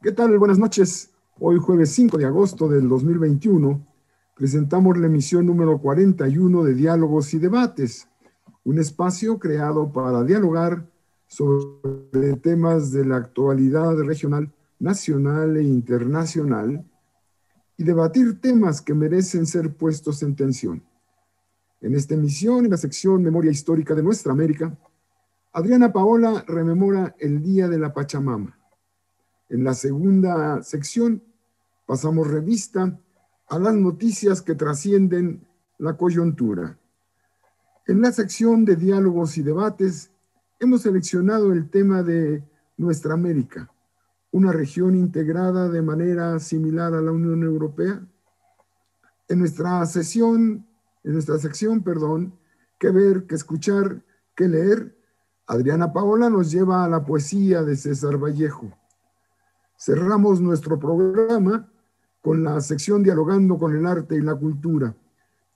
¿Qué tal? Buenas noches. Hoy jueves 5 de agosto del 2021 presentamos la emisión número 41 de Diálogos y Debates, un espacio creado para dialogar sobre temas de la actualidad regional, nacional e internacional y debatir temas que merecen ser puestos en tensión. En esta emisión, en la sección Memoria Histórica de Nuestra América, Adriana Paola rememora el Día de la Pachamama. En la segunda sección pasamos revista a las noticias que trascienden la coyuntura. En la sección de diálogos y debates hemos seleccionado el tema de Nuestra América, una región integrada de manera similar a la Unión Europea. En nuestra sección, qué ver, qué escuchar, qué leer, Adriana Paola nos lleva a la poesía de César Vallejo. Cerramos nuestro programa con la sección Dialogando con el Arte y la Cultura.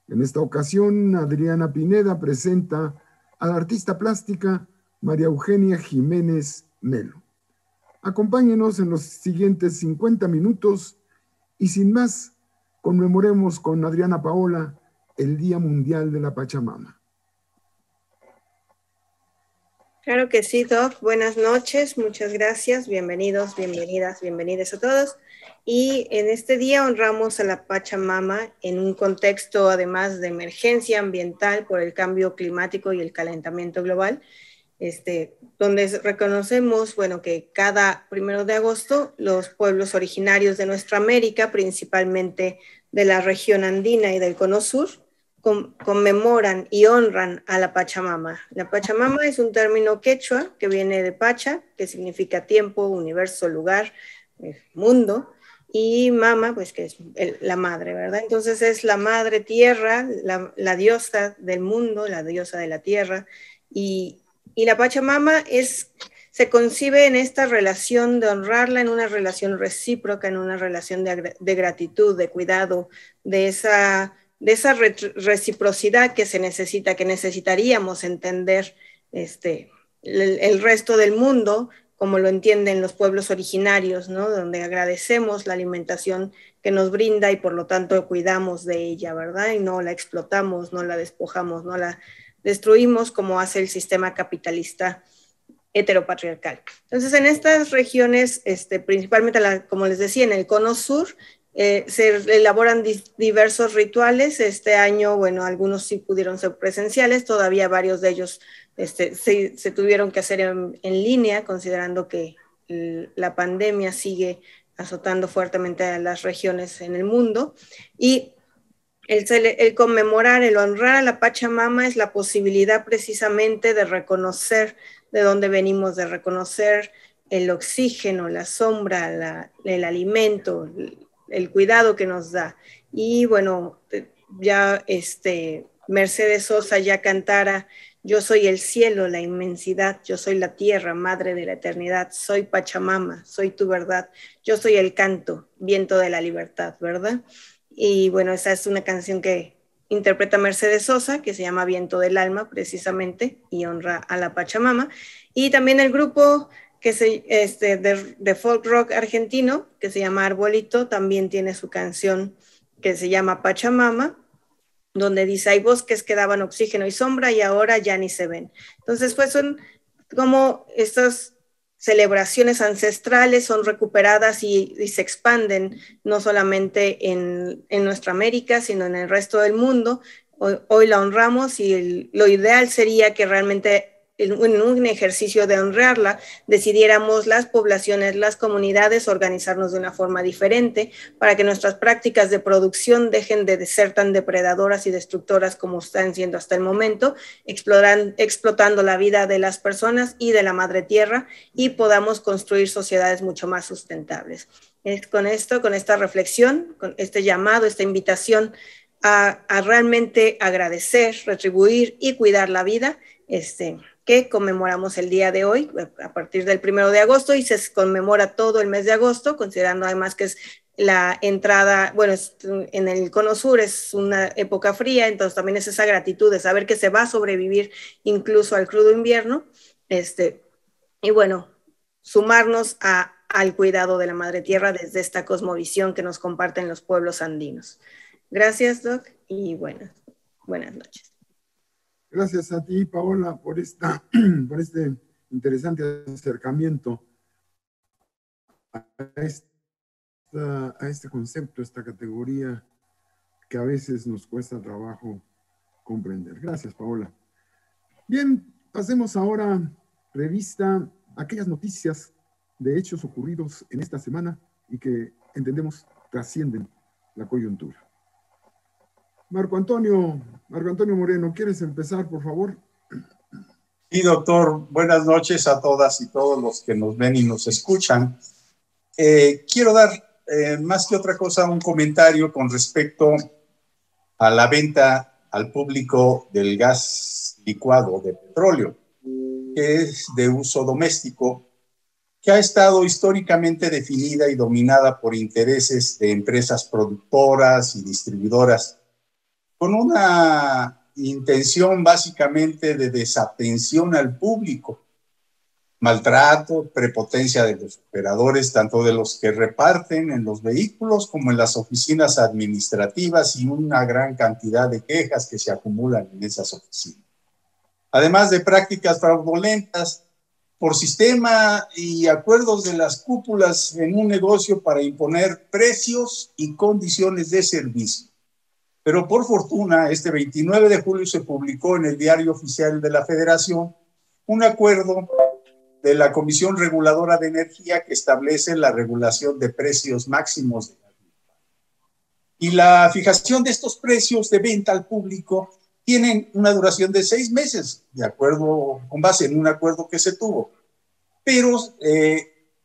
En esta ocasión, Adriana Pineda presenta a la artista plástica María Eugenia Jiménez Melo. Acompáñenos en los siguientes 50 minutos y sin más, conmemoremos con Adriana Paola el Día Mundial de la Pachamama. Claro que sí, Doc. Buenas noches, muchas gracias. Bienvenidos, bienvenidas, bienvenidas a todos. Y en este día honramos a la Pachamama en un contexto, además de emergencia ambiental por el cambio climático y el calentamiento global, donde reconocemos, que cada 1 de agosto los pueblos originarios de nuestra América, principalmente de la región andina y del Cono Sur, conmemoran y honran a la Pachamama. La Pachamama es un término quechua que viene de Pacha, que significa tiempo, universo, lugar, mundo, y Mama, pues que es la madre, ¿verdad? Entonces es la madre tierra, la diosa del mundo, la diosa de la tierra, y la Pachamama se concibe en esta relación de honrarla, en una relación recíproca, en una relación de gratitud, de cuidado, de esa reciprocidad que se necesita, que necesitaríamos entender el resto del mundo, como lo entienden los pueblos originarios, ¿no? Donde agradecemos la alimentación que nos brinda y por lo tanto cuidamos de ella, ¿verdad? Y no la explotamos, no la despojamos, no la destruimos como hace el sistema capitalista heteropatriarcal. Entonces, en estas regiones, principalmente, como les decía, en el Cono Sur, se elaboran diversos rituales. Este año, algunos sí pudieron ser presenciales, todavía varios de ellos se tuvieron que hacer en línea, considerando que la pandemia sigue azotando fuertemente a las regiones en el mundo. Y el conmemorar, el honrar a la Pachamama es la posibilidad precisamente de reconocer de dónde venimos, de reconocer el oxígeno, la sombra, el alimento, el cuidado que nos da. Y ya Mercedes Sosa ya cantara: yo soy el cielo, la inmensidad, yo soy la tierra, madre de la eternidad, soy Pachamama, soy tu verdad, yo soy el canto, viento de la libertad, ¿verdad? Y esa es una canción que interpreta Mercedes Sosa, que se llama Viento del Alma, precisamente, y honra a la Pachamama. Y también el grupo de folk rock argentino, que se llama Arbolito, también tiene su canción que se llama Pachamama, donde dice: hay bosques que daban oxígeno y sombra y ahora ya ni se ven. Entonces, pues son como estas celebraciones ancestrales son recuperadas y se expanden no solamente en nuestra América, sino en el resto del mundo. Hoy la honramos y lo ideal sería que realmente en un ejercicio de honrarla decidiéramos las poblaciones, las comunidades organizarnos de una forma diferente para que nuestras prácticas de producción dejen de ser tan depredadoras y destructoras como están siendo hasta el momento, explotando la vida de las personas y de la madre tierra, y podamos construir sociedades mucho más sustentables. Es con esta reflexión, con este llamado, esta invitación a realmente agradecer, retribuir y cuidar la vida, que conmemoramos el día de hoy a partir del 1 de agosto, y se conmemora todo el mes de agosto, considerando además que es la entrada, en el Cono Sur es una época fría, entonces también es esa gratitud de saber que se va a sobrevivir incluso al crudo invierno, y sumarnos a al cuidado de la madre tierra desde esta cosmovisión que nos comparten los pueblos andinos. Gracias, Doc, y buenas noches. Gracias a ti, Paola, por este interesante acercamiento a este concepto, esta categoría que a veces nos cuesta trabajo comprender. Gracias, Paola. Bien, pasemos ahora revista a aquellas noticias de hechos ocurridos en esta semana y que entendemos trascienden la coyuntura. Marco Antonio Moreno, ¿quieres empezar, por favor? Sí, doctor. Buenas noches a todas y todos los que nos ven y nos escuchan. Quiero dar, más que otra cosa, un comentario con respecto a la venta al público del gas licuado de petróleo, que es de uso doméstico, que ha estado históricamente definida y dominada por intereses de empresas productoras y distribuidoras, con una intención básicamente de desatención al público, maltrato, prepotencia de los operadores, tanto de los que reparten en los vehículos como en las oficinas administrativas, y una gran cantidad de quejas que se acumulan en esas oficinas. Además de prácticas fraudulentas por sistema y acuerdos de las cúpulas en un negocio para imponer precios y condiciones de servicio. Pero por fortuna, este 29 de julio se publicó en el Diario Oficial de la Federación un acuerdo de la Comisión Reguladora de Energía que establece la regulación de precios máximos de gas. Y la fijación de estos precios de venta al público tienen una duración de 6 meses, de acuerdo, con base en un acuerdo que se tuvo. Pero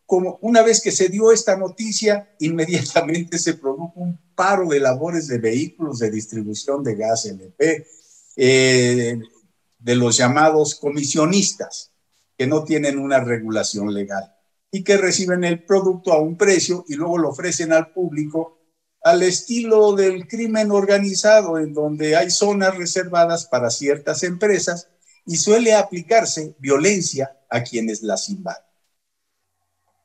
como una vez que se dio esta noticia, inmediatamente se produjo un paro de labores de vehículos de distribución de gas LP, de los llamados comisionistas, que no tienen una regulación legal y que reciben el producto a un precio y luego lo ofrecen al público al estilo del crimen organizado, en donde hay zonas reservadas para ciertas empresas y suele aplicarse violencia a quienes las invaden.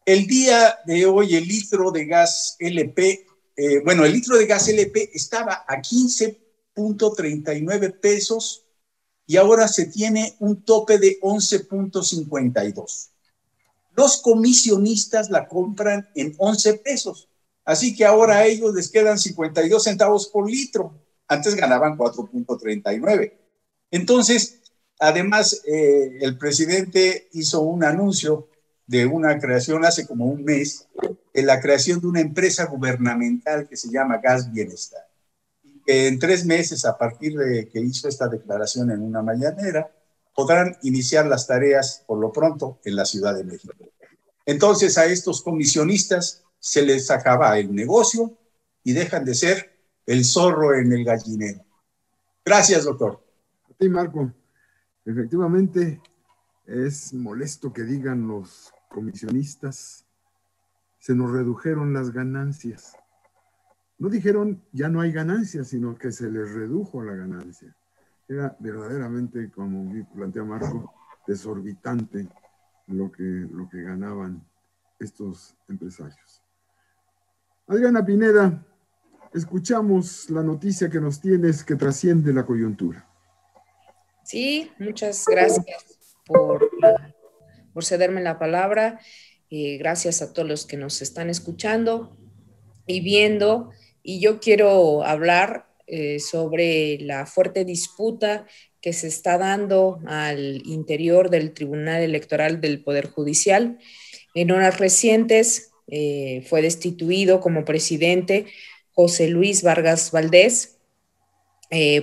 El día de hoy el litro de gas LP, el litro de gas LP estaba a 15.39 pesos y ahora se tiene un tope de 11.52. Los comisionistas la compran en 11 pesos, así que ahora a ellos les quedan 52 centavos por litro. Antes ganaban 4.39. Entonces, además, el presidente hizo un anuncio de una creación hace como un mes, de la creación de una empresa gubernamental que se llama Gas Bienestar. Que en 3 meses, a partir de que hizo esta declaración en una mañanera, podrán iniciar las tareas por lo pronto en la Ciudad de México. Entonces a estos comisionistas se les acaba el negocio y dejan de ser el zorro en el gallinero. Gracias, doctor. A ti, Marco. Efectivamente, es molesto que digan los comisionistas, se nos redujeron las ganancias. No dijeron ya no hay ganancias, sino que se les redujo la ganancia. Era verdaderamente, como plantea Marco, desorbitante lo que ganaban estos empresarios. Adriana Pineda, escuchamos la noticia que nos tienes que trasciende la coyuntura. Sí, muchas gracias por cederme la palabra. Gracias a todos los que nos están escuchando y viendo. Y yo quiero hablar sobre la fuerte disputa que se está dando al interior del Tribunal Electoral del Poder Judicial. En horas recientes fue destituido como presidente José Luis Vargas Valdés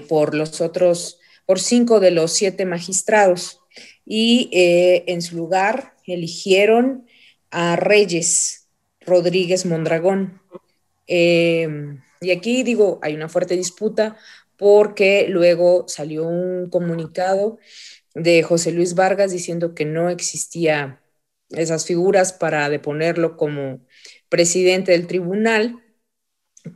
por 5 de los 7 magistrados, y en su lugar eligieron a Reyes Rodríguez Mondragón. Y aquí digo, hay una fuerte disputa porque luego salió un comunicado de José Luis Vargas diciendo que no existía esas figuras para deponerlo como presidente del tribunal,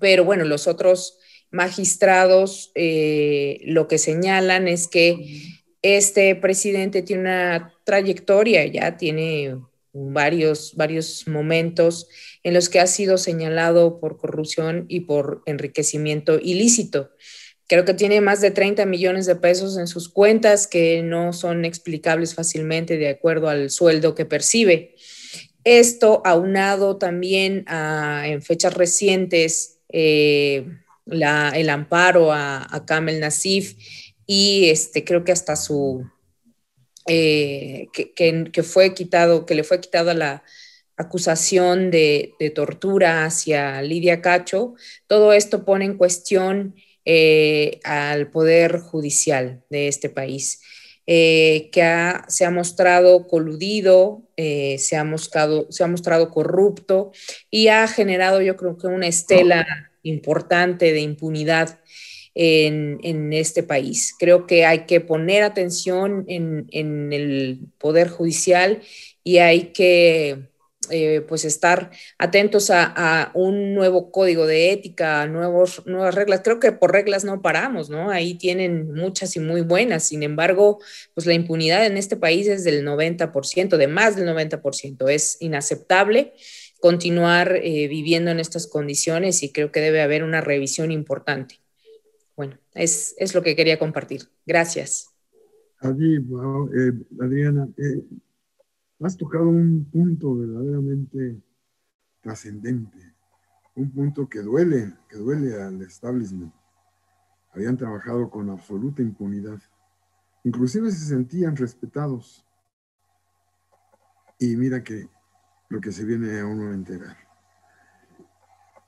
pero bueno, los otros magistrados lo que señalan es que este presidente tiene una trayectoria, ya tiene varios momentos en los que ha sido señalado por corrupción y por enriquecimiento ilícito. Creo que tiene más de 30 millones de pesos en sus cuentas que no son explicables fácilmente de acuerdo al sueldo que percibe. Esto aunado también en fechas recientes el amparo a Kamel Nacif y creo que hasta su que le fue quitada la acusación de tortura hacia Lidia Cacho. Todo esto pone en cuestión al poder judicial de este país, se ha mostrado coludido, se ha mostrado corrupto y ha generado, yo creo que una estela importante de impunidad en este país. Creo que hay que poner atención en el poder judicial y hay que pues estar atentos a un nuevo código de ética, nuevas reglas. Creo que por reglas no paramos, ¿no? Ahí tienen muchas y muy buenas. Sin embargo, pues la impunidad en este país es del 90%, de más del 90%. Es inaceptable continuar viviendo en estas condiciones y creo que debe haber una revisión importante. Bueno, es lo que quería compartir. Gracias. Adriana, has tocado un punto verdaderamente trascendente, un punto que duele al establishment. Habían trabajado con absoluta impunidad, inclusive se sentían respetados. Y mira que lo que se viene a uno a enterar.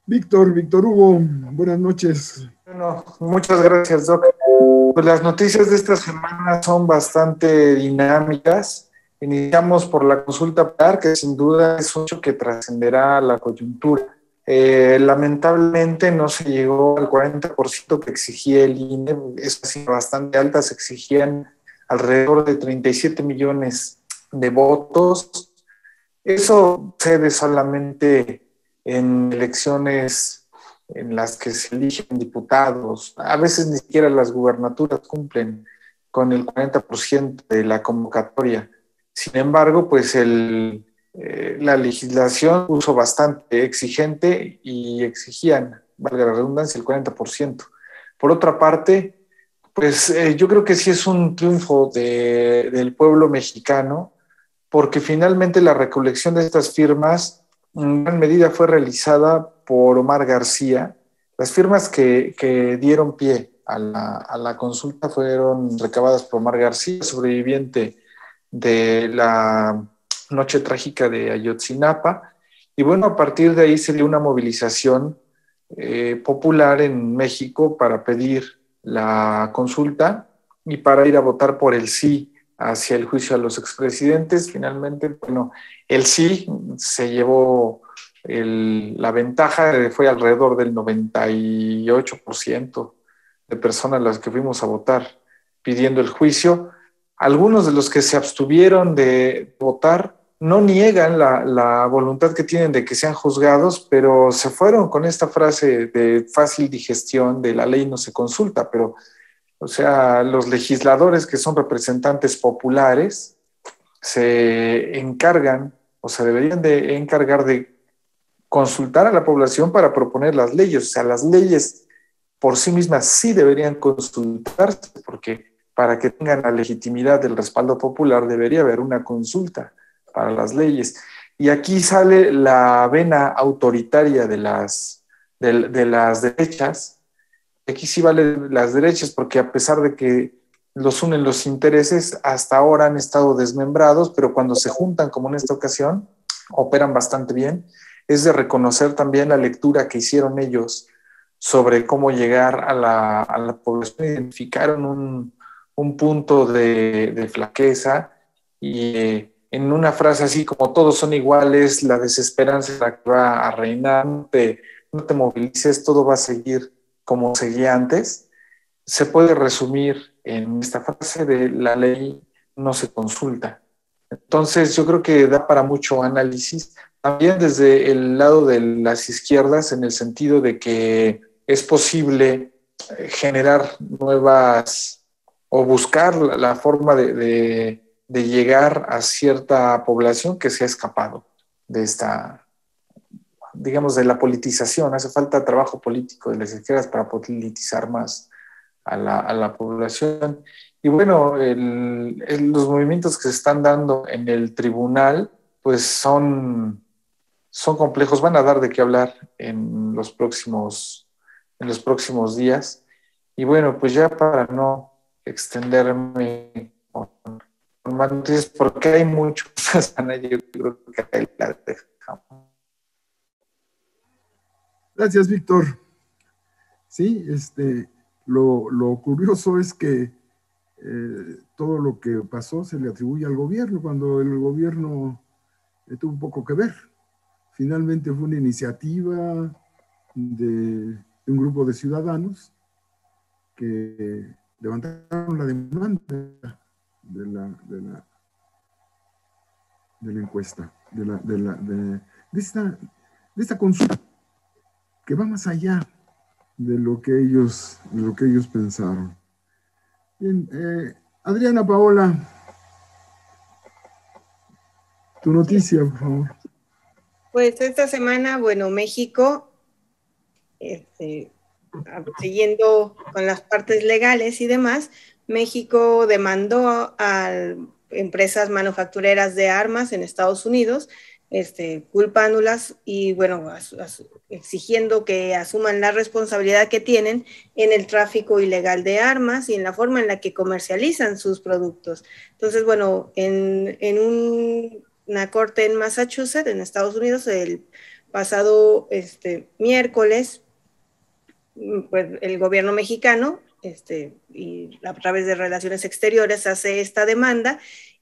Víctor Hugo, buenas noches. Bueno, muchas gracias, Doc. Pues las noticias de esta semana son bastante dinámicas. Iniciamos por la consulta popular, que sin duda es un hecho que trascenderá la coyuntura. Lamentablemente no se llegó al 40% que exigía el INE, es bastante alta, se exigían alrededor de 37 millones de votos. Eso sucede solamente en elecciones en las que se eligen diputados. A veces ni siquiera las gubernaturas cumplen con el 40% de la convocatoria. Sin embargo, pues la legislación puso bastante exigente y exigían, valga la redundancia, el 40%. Por otra parte, pues yo creo que sí es un triunfo del pueblo mexicano, porque finalmente la recolección de estas firmas en gran medida fue realizada por Omar García. Las firmas que dieron pie a la consulta fueron recabadas por Omar García, sobreviviente de la noche trágica de Ayotzinapa. Y bueno, a partir de ahí se dio una movilización popular en México para pedir la consulta y para ir a votar por el sí hacia el juicio a los expresidentes. Finalmente, bueno, el sí se llevó la ventaja, fue alrededor del 98% de personas las que fuimos a votar pidiendo el juicio. Algunos de los que se abstuvieron de votar no niegan la voluntad que tienen de que sean juzgados, pero se fueron con esta frase de fácil digestión de la ley no se consulta, pero o sea, los legisladores que son representantes populares se encargan o se deberían de encargar de consultar a la población para proponer las leyes. O sea, las leyes por sí mismas sí deberían consultarse, porque para que tengan la legitimidad del respaldo popular debería haber una consulta para las leyes. Y aquí sale la vena autoritaria de las derechas. Aquí sí vale las derechas, porque a pesar de que los unen los intereses, hasta ahora han estado desmembrados, pero cuando se juntan, como en esta ocasión, operan bastante bien. Es de reconocer también la lectura que hicieron ellos sobre cómo llegar a la población. Identificaron un punto de flaqueza y en una frase así como todos son iguales, la desesperanza es la que va a reinar, no te movilices, todo va a seguir como seguía antes, se puede resumir en esta frase de la ley no se consulta. Entonces yo creo que da para mucho análisis, también desde el lado de las izquierdas, en el sentido de que es posible generar nuevas o buscar la forma de de llegar a cierta población que se ha escapado de esta, digamos, de la politización. Hace falta trabajo político de las izquierdas para politizar más a la población. Y bueno, los movimientos que se están dando en el tribunal, pues son complejos, van a dar de qué hablar en los próximos días. Y bueno, pues ya para no extenderme con más noticias, porque hay muchos, Ana, yo creo que ahí la dejamos. Gracias, Víctor. Sí, lo curioso es que todo lo que pasó se le atribuye al gobierno, cuando el gobierno tuvo un poco que ver. Finalmente fue una iniciativa de un grupo de ciudadanos que levantaron la demanda de la encuesta, de esta consulta, que va más allá de lo que ellos pensaron. Bien, Adriana Paola, tu noticia, por favor. Pues esta semana, bueno, México, siguiendo con las partes legales y demás, México demandó a empresas manufactureras de armas en Estados Unidos, culpándolas y, bueno, exigiendo que asuman la responsabilidad que tienen en el tráfico ilegal de armas y en la forma en la que comercializan sus productos. Entonces, bueno, en una corte en Massachusetts, en Estados Unidos, el pasado miércoles, pues el gobierno mexicano, y a través de Relaciones Exteriores, hace esta demanda.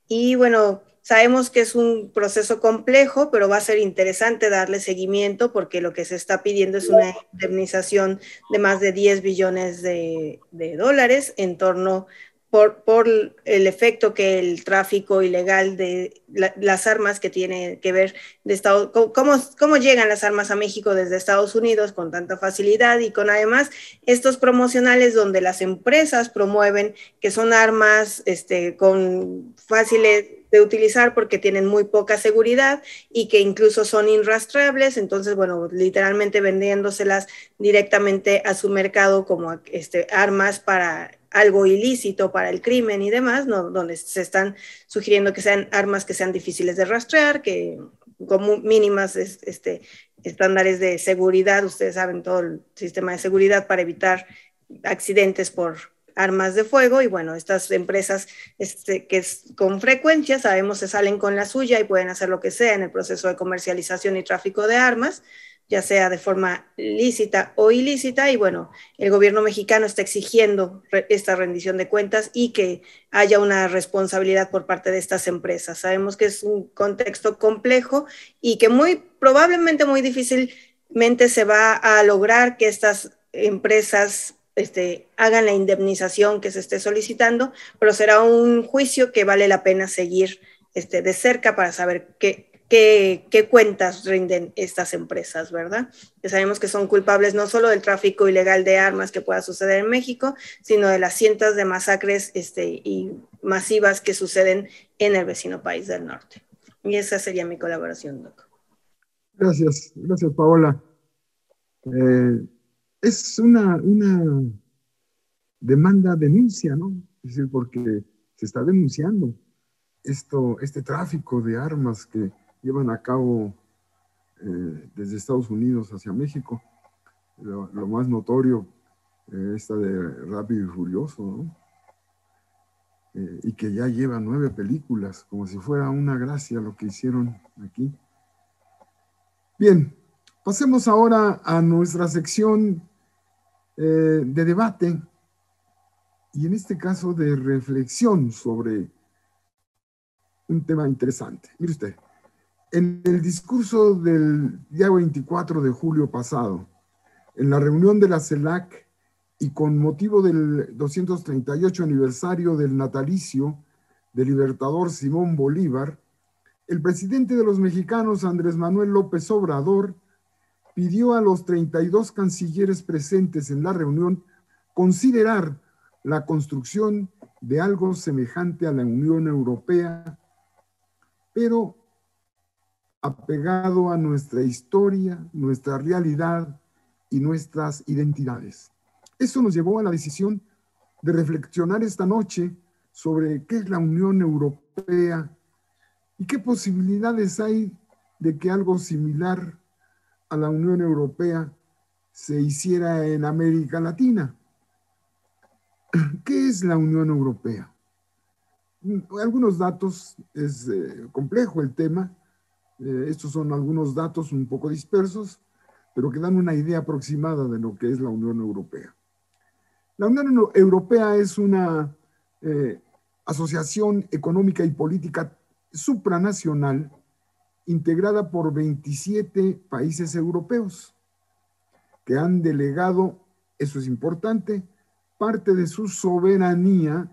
Y bueno, sabemos que es un proceso complejo, pero va a ser interesante darle seguimiento, porque lo que se está pidiendo es una indemnización de más de 10 billones de dólares en torno por el efecto que el tráfico ilegal de las armas, que tiene que ver de cómo llegan las armas a México desde Estados Unidos con tanta facilidad, y con además estos promocionales donde las empresas promueven que son armas con fáciles de utilizar porque tienen muy poca seguridad y que incluso son irrastreables. Entonces, bueno, literalmente vendiéndoselas directamente a su mercado como armas para algo ilícito, para el crimen y demás, ¿no? Donde se están sugiriendo que sean armas que sean difíciles de rastrear, que con mínimas estándares de seguridad. Ustedes saben todo el sistema de seguridad para evitar accidentes por armas de fuego. Y bueno, estas empresas que con frecuencia sabemos se salen con la suya y pueden hacer lo que sea en el proceso de comercialización y tráfico de armas, ya sea de forma lícita o ilícita. Y bueno, el gobierno mexicano está exigiendo esta rendición de cuentas y que haya una responsabilidad por parte de estas empresas. Sabemos que es un contexto complejo y que muy probablemente muy difícilmente se va a lograr que estas empresas hagan la indemnización que se esté solicitando, pero será un juicio que vale la pena seguir de cerca para saber qué cuentas rinden estas empresas, ¿verdad? Que sabemos que son culpables no solo del tráfico ilegal de armas que pueda suceder en México, sino de las cientos de masacres y masivas que suceden en el vecino país del norte. Y esa sería mi colaboración, Doc. Gracias, Paola. Es una denuncia, ¿no? Es decir, porque se está denunciando este tráfico de armas que llevan a cabo desde Estados Unidos hacia México. Lo más notorio, esta de Rápido y Furioso, ¿no? Y que ya lleva 9 películas, como si fuera una gracia lo que hicieron aquí. Bien, pasemos ahora a nuestra sección de debate, y en este caso de reflexión sobre un tema interesante. Mire usted, en el discurso del día 24 de julio pasado, en la reunión de la CELAC y con motivo del 238 aniversario del natalicio del libertador Simón Bolívar, el presidente de los mexicanos, Andrés Manuel López Obrador, pidió a los 32 cancilleres presentes en la reunión considerar la construcción de algo semejante a la Unión Europea, pero apegado a nuestra historia, nuestra realidad y nuestras identidades. Eso nos llevó a la decisión de reflexionar esta noche sobre qué es la Unión Europea y qué posibilidades hay de que algo similar a la Unión Europea se hiciera en América Latina. ¿Qué es la Unión Europea? Algunos datos, es complejo el tema. Estos son algunos datos un poco dispersos, pero que dan una idea aproximada de lo que es la Unión Europea. La Unión Europea es una asociación económica y política supranacional integrada por 27 países europeos que han delegado, eso es importante, parte de su soberanía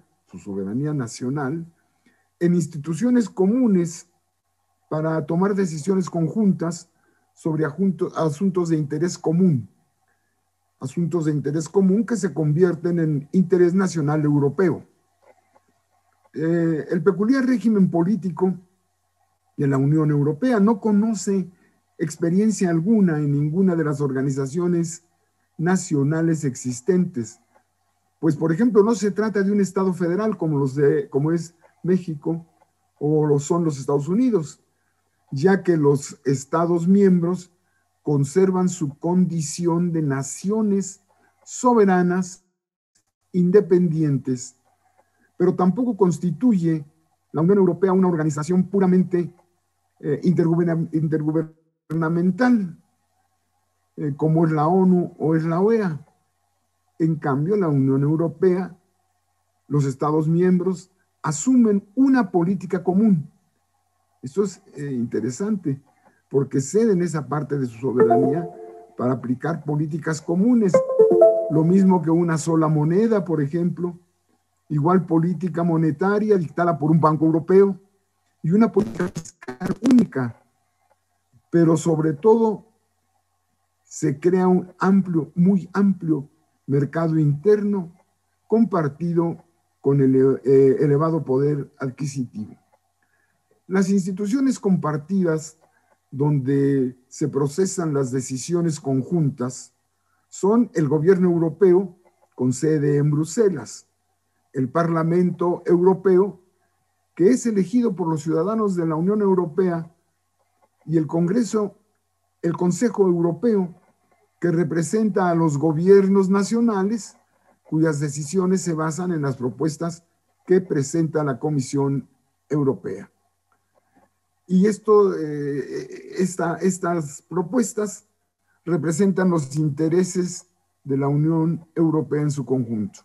nacional, en instituciones comunes para tomar decisiones conjuntas sobre asuntos de interés común. Asuntos de interés común que se convierten en interés nacional europeo. El peculiar régimen político de la Unión Europea no conoce experiencia alguna en ninguna de las organizaciones nacionales existentes. Pues, por ejemplo, no se trata de un Estado federal como es México o lo son los Estados Unidos, ya que los Estados miembros conservan su condición de naciones soberanas, independientes, pero tampoco constituye la Unión Europea una organización puramente intergubernamental, como es la ONU o es la OEA. En cambio, la Unión Europea, los Estados miembros asumen una política común. Esto es interesante, porque ceden esa parte de su soberanía para aplicar políticas comunes. Lo mismo que una sola moneda, por ejemplo, igual política monetaria dictada por un banco europeo y una política fiscal única. Pero sobre todo se crea un muy amplio mercado interno compartido con el elevado poder adquisitivo. Las instituciones compartidas donde se procesan las decisiones conjuntas son el Gobierno Europeo, con sede en Bruselas, el Parlamento Europeo, que es elegido por los ciudadanos de la Unión Europea, y el Consejo Europeo, que representa a los gobiernos nacionales, cuyas decisiones se basan en las propuestas que presenta la Comisión Europea. Y estas propuestas representan los intereses de la Unión Europea en su conjunto.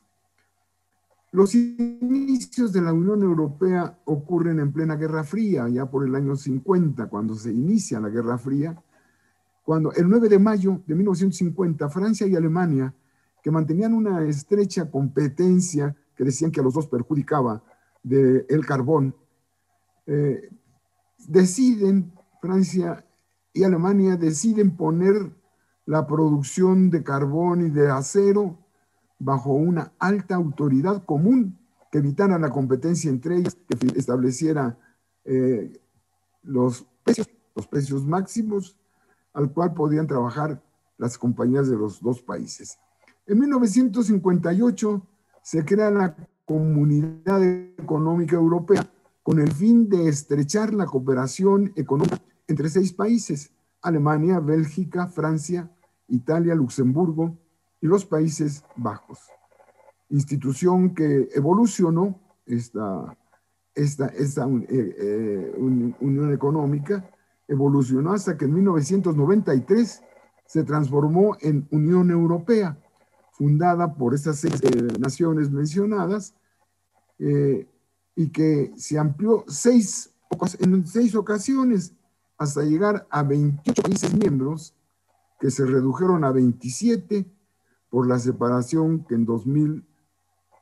Los inicios de la Unión Europea ocurren en plena Guerra Fría, ya por el año 50, cuando se inicia la Guerra Fría, cuando el 9 de mayo de 1950, Francia y Alemania, que mantenían una estrecha competencia, que decían que a los dos perjudicaba, del carbón, Francia y Alemania deciden poner la producción de carbón y de acero bajo una alta autoridad común que evitara la competencia entre ellas, que estableciera los precios máximos al cual podían trabajar las compañías de los dos países. En 1958 se crea la Comunidad Económica Europea con el fin de estrechar la cooperación económica entre 6 países: Alemania, Bélgica, Francia, Italia, Luxemburgo y los Países Bajos. Institución que evolucionó esta unión económica, evolucionó hasta que en 1993 se transformó en Unión Europea, fundada por estas 6 naciones mencionadas, y que se amplió en 6 ocasiones hasta llegar a 28 países miembros, que se redujeron a 27 por la separación que en 2000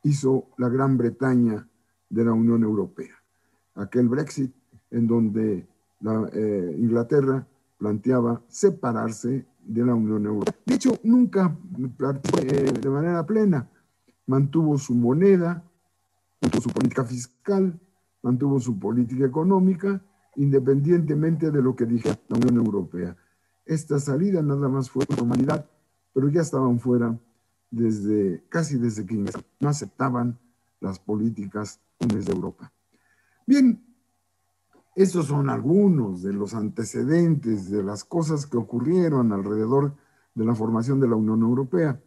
hizo la Gran Bretaña de la Unión Europea. Aquel Brexit en donde Inglaterra planteaba separarse de la Unión Europea. De hecho, nunca de manera plena mantuvo su moneda, mantuvo su política fiscal, mantuvo su política económica, independientemente de lo que dijera la Unión Europea. Esta salida nada más fue una formalidad, pero ya estaban fuera casi desde que no aceptaban las políticas de Europa. Bien, estos son algunos de los antecedentes de las cosas que ocurrieron alrededor de la formación de la Unión Europea.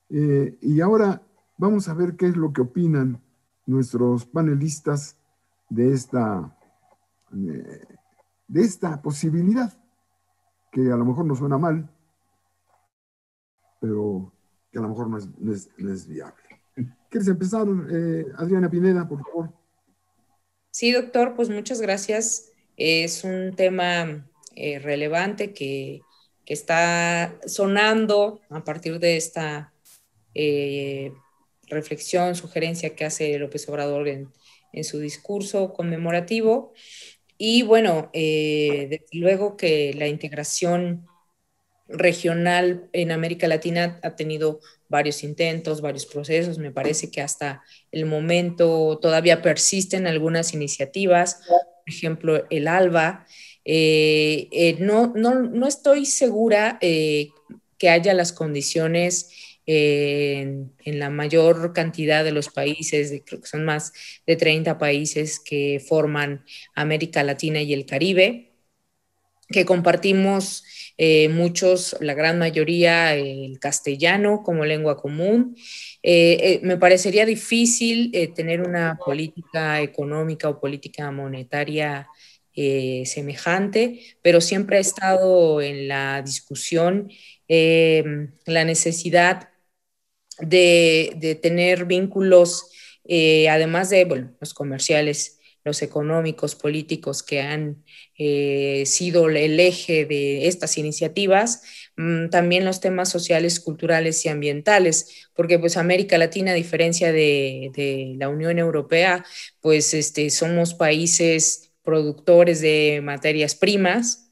Y ahora vamos a ver qué es lo que opinan nuestros panelistas de esta posibilidad, que a lo mejor no suena mal, pero que a lo mejor no es viable. ¿Quieres empezar, Adriana Pineda, por favor? Sí, doctor, pues muchas gracias. Es un tema relevante que está sonando a partir de esta reflexión, sugerencia que hace López Obrador en su discurso conmemorativo. Y bueno, desde luego que la integración regional en América Latina ha tenido varios intentos, varios procesos. Me parece que hasta el momento todavía persisten algunas iniciativas, por ejemplo, el ALBA. No estoy segura que haya las condiciones en la mayor cantidad de los países, creo que son más de 30 países que forman América Latina y el Caribe, que compartimos muchos, la gran mayoría, el castellano como lengua común. Me parecería difícil tener una política económica o política monetaria semejante, pero siempre ha estado en la discusión la necesidad de tener vínculos, además de los comerciales, los económicos, políticos, que han sido el eje de estas iniciativas, también los temas sociales, culturales y ambientales, porque pues América Latina, a diferencia de la Unión Europea, pues somos países productores de materias primas,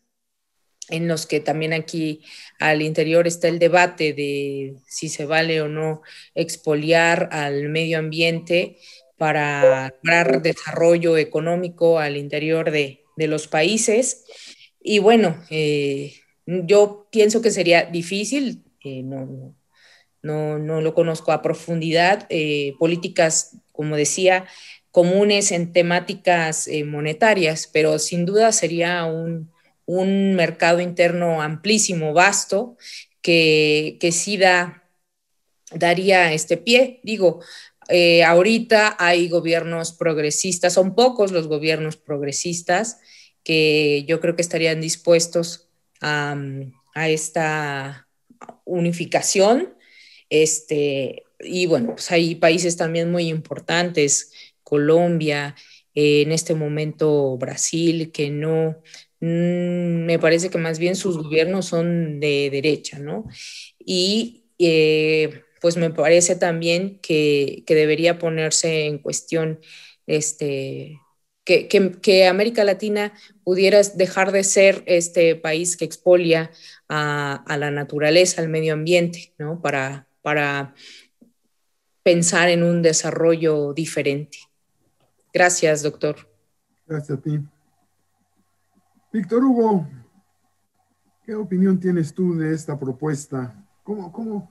en los que también aquí al interior está el debate de si se vale o no expoliar al medio ambiente para lograr desarrollo económico al interior de los países. Y bueno, yo pienso que sería difícil, no lo conozco a profundidad, políticas, como decía, comunes en temáticas monetarias, pero sin duda sería un mercado interno amplísimo, vasto, que sí daría este pie. Digo, ahorita hay gobiernos progresistas, son pocos los gobiernos progresistas que yo creo que estarían dispuestos a esta unificación. Y bueno, pues hay países también muy importantes, Colombia, en este momento Brasil, que no, me parece que más bien sus gobiernos son de derecha, ¿no? Y pues me parece también que debería ponerse en cuestión que América Latina pudiera dejar de ser este país que expolia a la naturaleza, al medio ambiente, ¿no? Para pensar en un desarrollo diferente. Gracias, doctor. Gracias a ti. Víctor Hugo, ¿qué opinión tienes tú de esta propuesta? ¿Cómo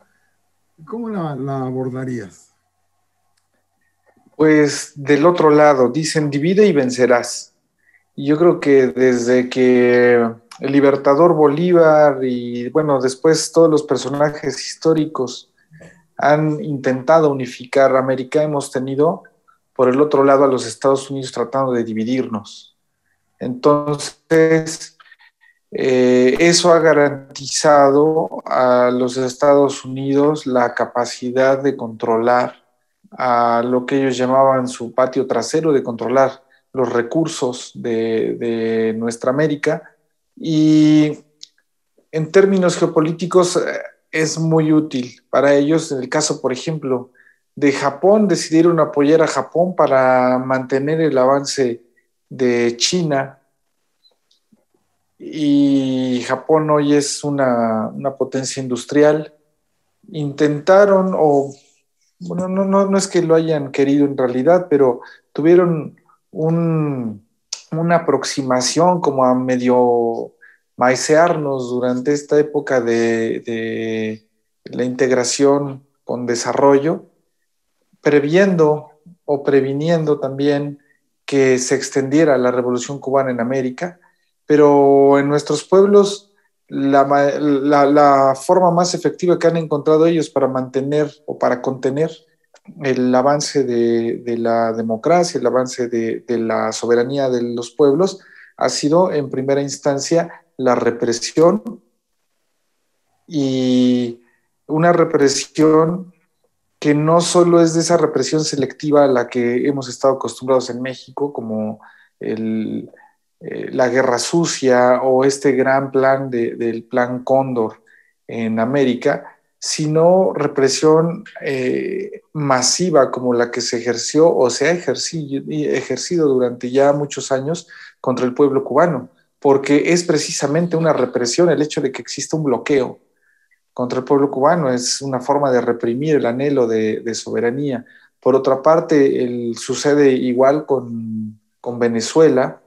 la abordarías? Pues del otro lado, dicen divide y vencerás. Y yo creo que desde que el libertador Bolívar y bueno, después todos los personajes históricos han intentado unificar América, hemos tenido por el otro lado a los Estados Unidos tratando de dividirnos. Entonces, eso ha garantizado a los Estados Unidos la capacidad de controlar a lo que ellos llamaban su patio trasero, de controlar los recursos de nuestra América. Y en términos geopolíticos es muy útil para ellos. En el caso, por ejemplo, de Japón, decidieron apoyar a Japón para mantener el avance de China. Y Japón hoy es una potencia industrial. Intentaron, o bueno, no es que lo hayan querido en realidad, pero tuvieron una aproximación como a medio maicearnos durante esta época de la integración con desarrollo, previendo o previniendo también que se extendiera la Revolución Cubana en América, pero en nuestros pueblos la forma más efectiva que han encontrado ellos para mantener o para contener el avance de la democracia, el avance de la soberanía de los pueblos, ha sido en primera instancia la represión, y una represión que no solo es de esa represión selectiva a la que hemos estado acostumbrados en México, como la guerra sucia o este gran plan del plan Cóndor en América, sino represión masiva como la que se ejerció o se ha ejercido durante ya muchos años contra el pueblo cubano, porque es precisamente una represión el hecho de que exista un bloqueo contra el pueblo cubano, es una forma de reprimir el anhelo de soberanía. Por otra parte, sucede igual con Venezuela,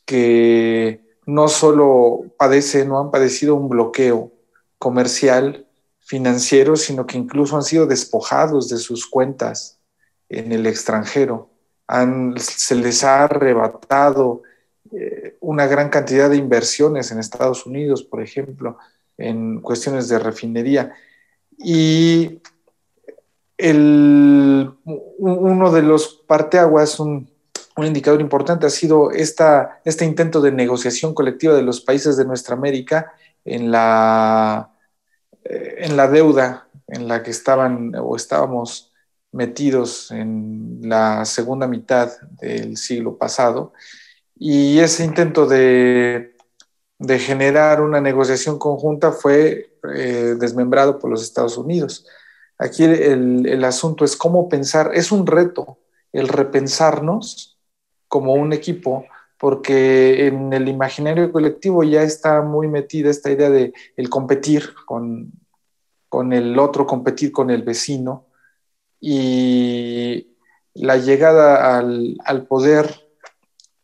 que no solo no han padecido un bloqueo comercial, financiero, sino que incluso han sido despojados de sus cuentas en el extranjero. Se les ha arrebatado una gran cantidad de inversiones en Estados Unidos, por ejemplo, en cuestiones de refinería. Y uno de los parteaguas, un indicador importante, ha sido este intento de negociación colectiva de los países de nuestra América en la deuda en la que estábamos metidos en la segunda mitad del siglo pasado, y ese intento de generar una negociación conjunta fue desmembrado por los Estados Unidos. Aquí el asunto es cómo pensar, es un reto el repensarnos como un equipo, porque en el imaginario colectivo ya está muy metida esta idea de el competir con el otro, competir con el vecino, y la llegada al poder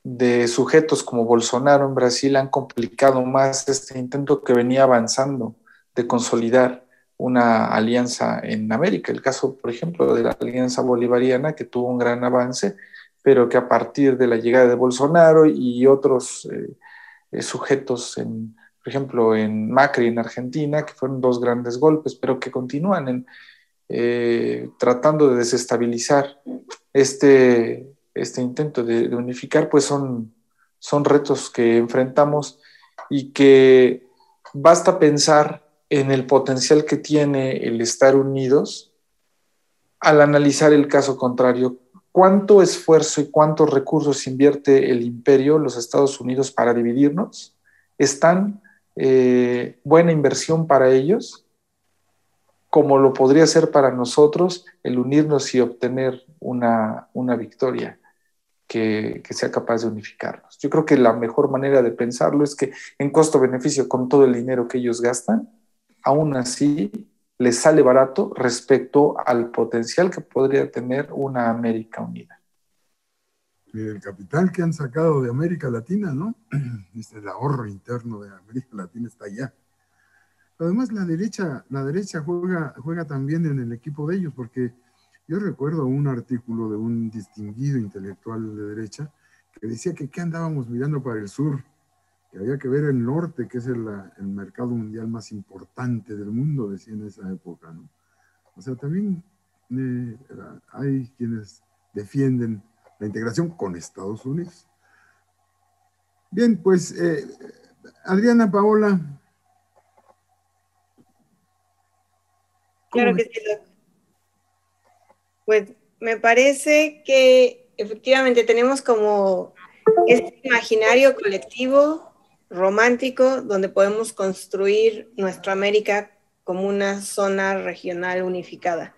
de sujetos como Bolsonaro en Brasil han complicado más este intento que venía avanzando de consolidar una alianza en América. El caso, por ejemplo, de la Alianza Bolivariana, que tuvo un gran avance, pero que a partir de la llegada de Bolsonaro y otros sujetos, por ejemplo, en Macri en Argentina, que fueron dos grandes golpes, pero que continúan tratando de desestabilizar este intento de unificar, pues son retos que enfrentamos y que basta pensar en el potencial que tiene el estar unidos al analizar el caso contrario. ¿Cuánto esfuerzo y cuántos recursos invierte el imperio, los Estados Unidos, para dividirnos? ¿Es tan buena inversión para ellos como lo podría ser para nosotros el unirnos y obtener una victoria que sea capaz de unificarnos? Yo creo que la mejor manera de pensarlo es que en costo-beneficio, con todo el dinero que ellos gastan, aún así les sale barato respecto al potencial que podría tener una América unida. El capital que han sacado de América Latina, ¿no? El ahorro interno de América Latina está allá. Además, la derecha juega también en el equipo de ellos, porque yo recuerdo un artículo de un distinguido intelectual de derecha que decía que qué andábamos mirando para el sur, que había que ver el norte, que es el mercado mundial más importante del mundo, decía en esa época, ¿no? O sea, también hay quienes defienden la integración con Estados Unidos. Bien, pues, Adriana, Paola. Claro que sí, Doc. Pues me parece que efectivamente tenemos como este imaginario colectivo romántico donde podemos construir nuestra América como una zona regional unificada.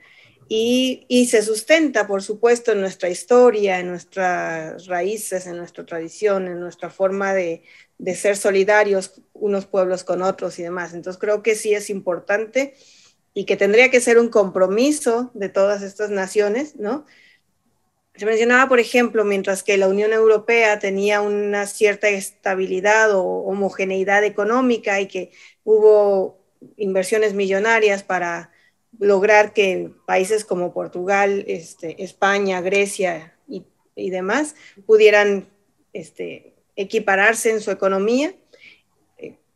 Y se sustenta, por supuesto, en nuestra historia, en nuestras raíces, en nuestra tradición, en nuestra forma de ser solidarios unos pueblos con otros y demás. Entonces creo que sí es importante y que tendría que ser un compromiso de todas estas naciones, ¿no? Se mencionaba, por ejemplo, mientras que la Unión Europea tenía una cierta estabilidad o homogeneidad económica y que hubo inversiones millonarias para lograr que países como Portugal, España, Grecia y demás pudieran equipararse en su economía,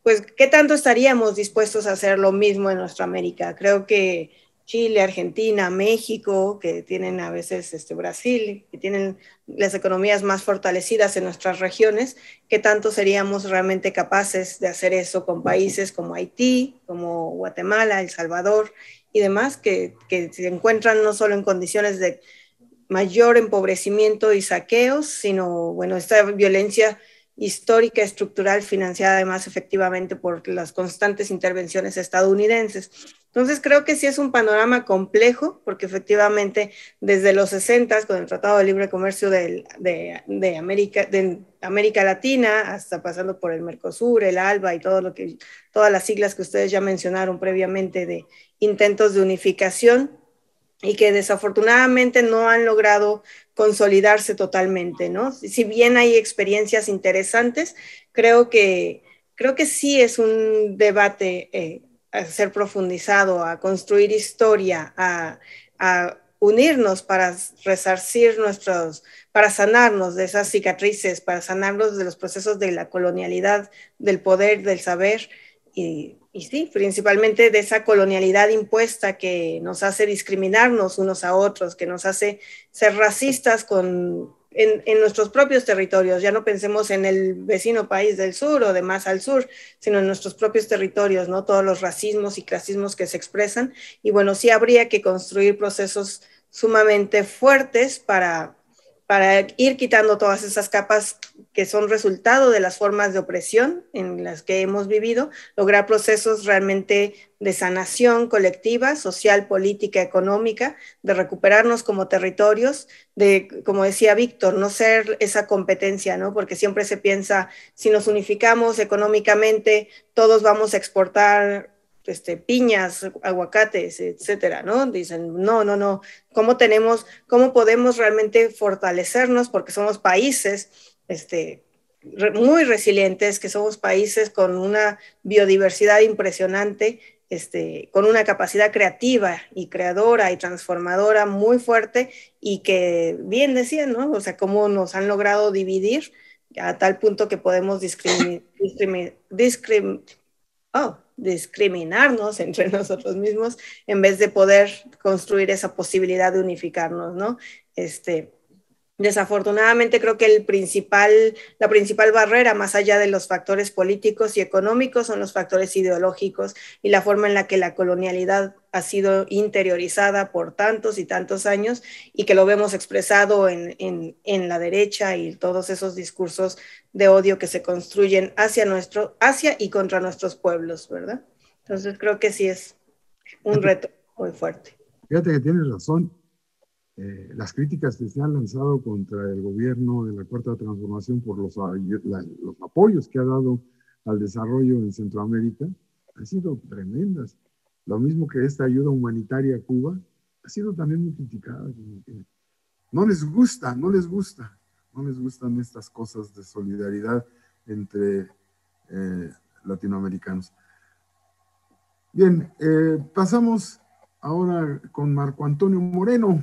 pues ¿qué tanto estaríamos dispuestos a hacer lo mismo en nuestra América? Creo que Chile, Argentina, México, que tienen a veces Brasil, que tienen las economías más fortalecidas en nuestras regiones, ¿qué tanto seríamos realmente capaces de hacer eso con países como Haití, como Guatemala, El Salvador y demás, que se encuentran no solo en condiciones de mayor empobrecimiento y saqueos, sino, bueno, esta violencia histórica, estructural, financiada además efectivamente por las constantes intervenciones estadounidenses. Entonces creo que sí es un panorama complejo, porque efectivamente desde los 60 con el Tratado de Libre Comercio de América Latina, hasta pasando por el Mercosur, el ALBA y todas las siglas que ustedes ya mencionaron previamente de intentos de unificación, y que desafortunadamente no han logrado consolidarse totalmente, ¿no? Si bien hay experiencias interesantes, creo que sí es un debate a ser profundizado, a construir historia, a unirnos para resarcir para sanarnos de esas cicatrices, para sanarnos de los procesos de la colonialidad, del poder, del saber, y sí, principalmente de esa colonialidad impuesta que nos hace discriminarnos unos a otros, que nos hace ser racistas en nuestros propios territorios. Ya no pensemos en el vecino país del sur o de más al sur, sino en nuestros propios territorios, ¿no? Todos los racismos y clasismos que se expresan. Y bueno, sí habría que construir procesos sumamente fuertes para ir quitando todas esas capas que son resultado de las formas de opresión en las que hemos vivido, lograr procesos realmente de sanación colectiva, social, política, económica, de recuperarnos como territorios, de, como decía Víctor, no ser esa competencia, ¿no? Porque siempre se piensa, si nos unificamos económicamente, todos vamos a exportar piñas, aguacates, etcétera, ¿no? Dicen, no, ¿cómo podemos realmente fortalecernos? Porque somos países muy resilientes, que somos países con una biodiversidad impresionante, con una capacidad creativa y creadora y transformadora muy fuerte, y que bien decían, ¿no? O sea, cómo nos han logrado dividir a tal punto que podemos discriminarnos entre nosotros mismos en vez de poder construir esa posibilidad de unificarnos, ¿no? Desafortunadamente creo que la principal barrera, más allá de los factores políticos y económicos, son los factores ideológicos y la forma en la que la colonialidad ha sido interiorizada por tantos y tantos años, y que lo vemos expresado en la derecha y todos esos discursos de odio que se construyen hacia y contra nuestros pueblos, ¿verdad? Entonces creo que sí es un reto muy fuerte. Fíjate que tienes razón. Las críticas que se han lanzado contra el gobierno de la Cuarta Transformación por los apoyos que ha dado al desarrollo en Centroamérica han sido tremendas. Lo mismo que esta ayuda humanitaria a Cuba ha sido también muy criticada. No les gustan estas cosas de solidaridad entre latinoamericanos. Bien, pasamos ahora con Marco Antonio Moreno,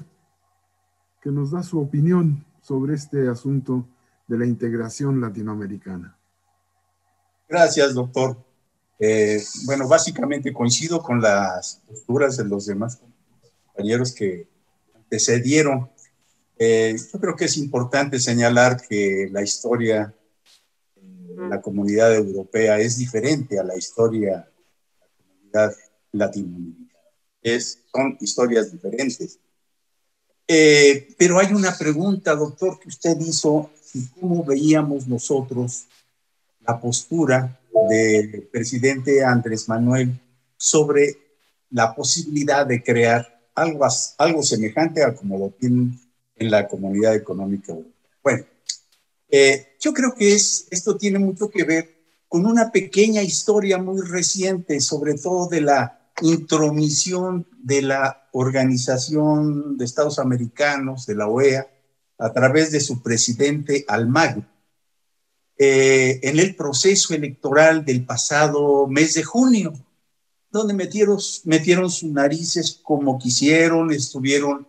que nos da su opinión sobre este asunto de la integración latinoamericana. Gracias, doctor. Bueno, básicamente coincido con las posturas de los demás compañeros que antecedieron. Yo creo que es importante señalar que la historia de la comunidad europea es diferente a la historia de la comunidad latinoamericana. Son historias diferentes. Pero hay una pregunta, doctor, que usted hizo, ¿cómo veíamos nosotros la postura del presidente Andrés Manuel sobre la posibilidad de crear algo semejante a como lo tienen en la Comunidad Económica Europea? Bueno, yo creo que esto tiene mucho que ver con una pequeña historia muy reciente, sobre todo de la intromisión de la Organización de Estados Americanos, de la OEA, a través de su presidente Almagro, en el proceso electoral del pasado mes de junio, donde metieron sus narices como quisieron, estuvieron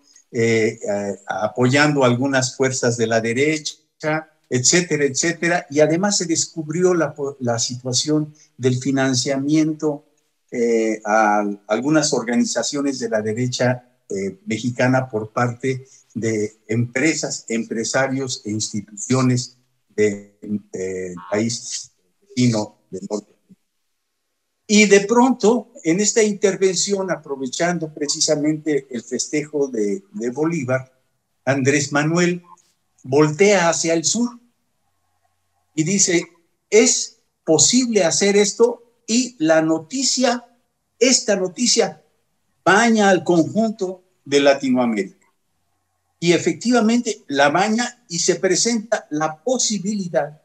apoyando algunas fuerzas de la derecha, etcétera, etcétera, y además se descubrió la situación del financiamiento a algunas organizaciones de la derecha mexicana por parte de empresas, empresarios e instituciones del país vecino del norte. Y de pronto, en esta intervención, aprovechando precisamente el festejo de Bolívar, Andrés Manuel voltea hacia el sur y dice, es posible hacer esto, y esta noticia baña al conjunto de Latinoamérica. Y efectivamente la baña, y se presenta la posibilidad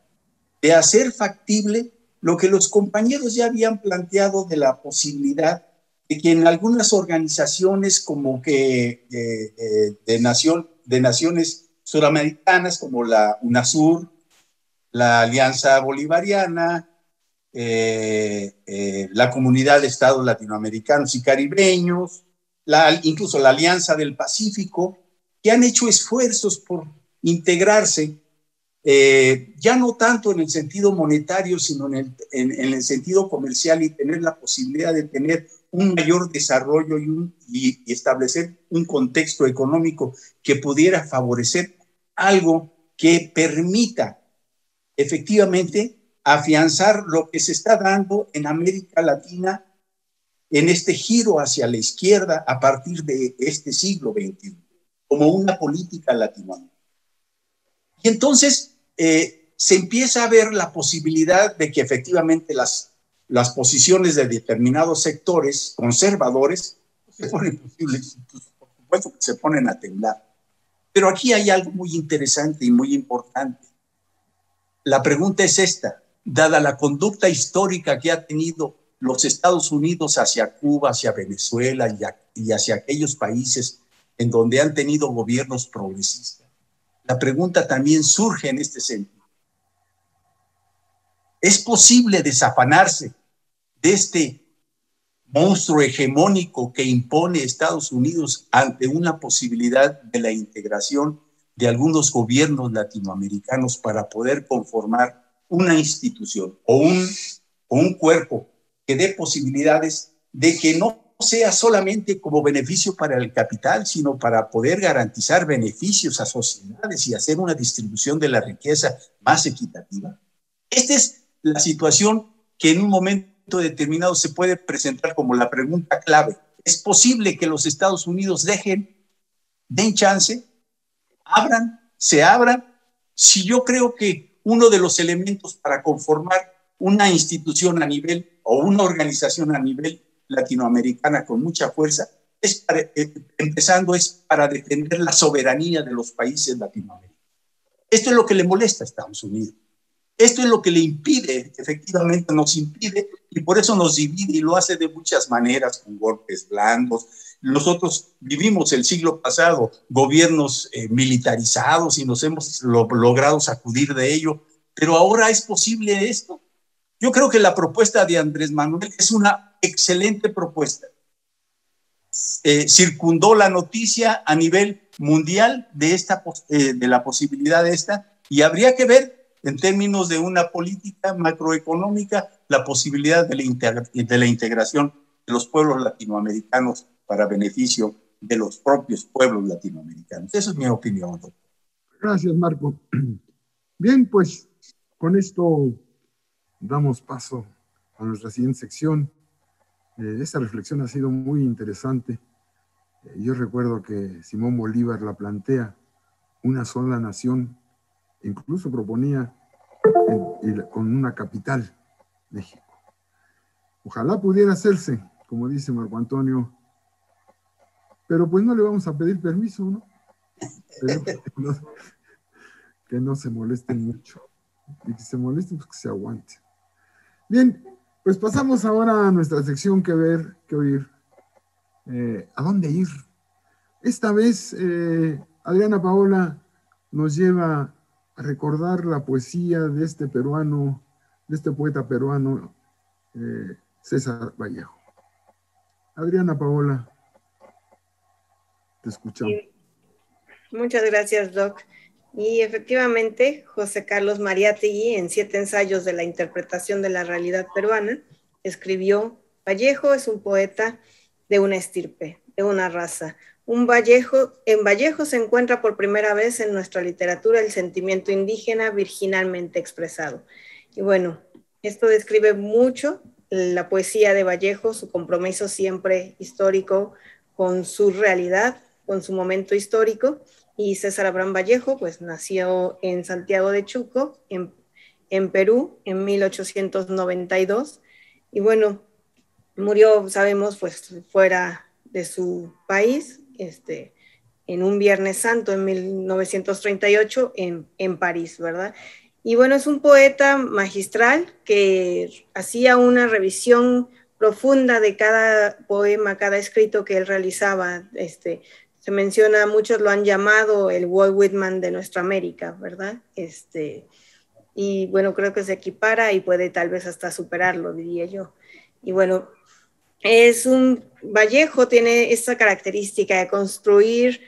de hacer factible lo que los compañeros ya habían planteado, de la posibilidad de que en algunas organizaciones como que de naciones suramericanas, como la UNASUR, la Alianza Bolivariana, la Comunidad de Estados Latinoamericanos y Caribeños, incluso la Alianza del Pacífico, que han hecho esfuerzos por integrarse, ya no tanto en el sentido monetario, sino en el sentido comercial, y tener la posibilidad de tener un mayor desarrollo y establecer un contexto económico que pudiera favorecer algo que permita efectivamente afianzar lo que se está dando en América Latina en este giro hacia la izquierda a partir de este siglo XXI, como una política latinoamericana. Y entonces se empieza a ver la posibilidad de que efectivamente las posiciones de determinados sectores conservadores se ponen posibles, por supuesto que se ponen a temblar. Pero aquí hay algo muy interesante y muy importante. La pregunta es esta: dada la conducta histórica que ha tenido los Estados Unidos hacia Cuba, hacia Venezuela y hacia aquellos países en donde han tenido gobiernos progresistas, la pregunta también surge en este sentido. ¿Es posible desafanarse de este monstruo hegemónico que impone Estados Unidos ante una posibilidad de la integración de algunos gobiernos latinoamericanos para poder conformar una institución o un cuerpo que dé posibilidades de que no sea solamente como beneficio para el capital, sino para poder garantizar beneficios a sociedades y hacer una distribución de la riqueza más equitativa? Esta es la situación que en un momento determinado se puede presentar como la pregunta clave. ¿Es posible que los Estados Unidos den chance, se abran? Si yo creo que uno de los elementos para conformar una institución a nivel o una organización a nivel latinoamericana con mucha fuerza, empezando es para defender la soberanía de los países latinoamericanos. Esto es lo que le molesta a Estados Unidos. Esto es lo que le impide, efectivamente nos impide, y por eso nos divide, y lo hace de muchas maneras, con golpes blandos. Nosotros vivimos el siglo pasado gobiernos militarizados y nos hemos logrado sacudir de ello, pero ahora es posible esto. Yo creo que la propuesta de Andrés Manuel es una excelente propuesta. Circundó la noticia a nivel mundial de la posibilidad de esta, y habría que ver en términos de una política macroeconómica la posibilidad de la integración de los pueblos latinoamericanos para beneficio de los propios pueblos latinoamericanos. Esa es mi opinión, doctor. Gracias, Marco. Bien, pues con esto damos paso a nuestra siguiente sección. Esta reflexión ha sido muy interesante. Yo recuerdo que Simón Bolívar la plantea, una sola nación, incluso proponía con una capital, México. Ojalá pudiera hacerse, como dice Marco Antonio, pero pues no le vamos a pedir permiso, ¿no? Pero que no se molesten mucho, y que se molesten, pues que se aguante. Bien, pues pasamos ahora a nuestra sección que oír a dónde ir. Esta vez, Adriana Paola nos lleva a recordar la poesía de este peruano, de este poeta peruano, César Vallejo. Adriana Paola, te escuchamos. Muchas gracias, Doc. Y efectivamente, José Carlos Mariátegui, en 7 ensayos de la interpretación de la realidad peruana, escribió: Vallejo es un poeta de una estirpe, de una raza. En Vallejo se encuentra por primera vez en nuestra literatura el sentimiento indígena virginalmente expresado. Y bueno, esto describe mucho la poesía de Vallejo, su compromiso siempre histórico con su realidad, con su momento histórico. Y César Abraham Vallejo, pues nació en Santiago de Chuco, en Perú, en 1892. Y bueno, murió, sabemos, pues fuera de su país, en un Viernes Santo en 1938 en París, ¿verdad? Y bueno, es un poeta magistral que hacía una revisión profunda de cada poema, cada escrito que él realizaba. Se menciona, muchos lo han llamado el Walt Whitman de nuestra América, ¿verdad? Y bueno, creo que se equipara y puede tal vez hasta superarlo, diría yo. Y bueno, Vallejo tiene esta característica de construir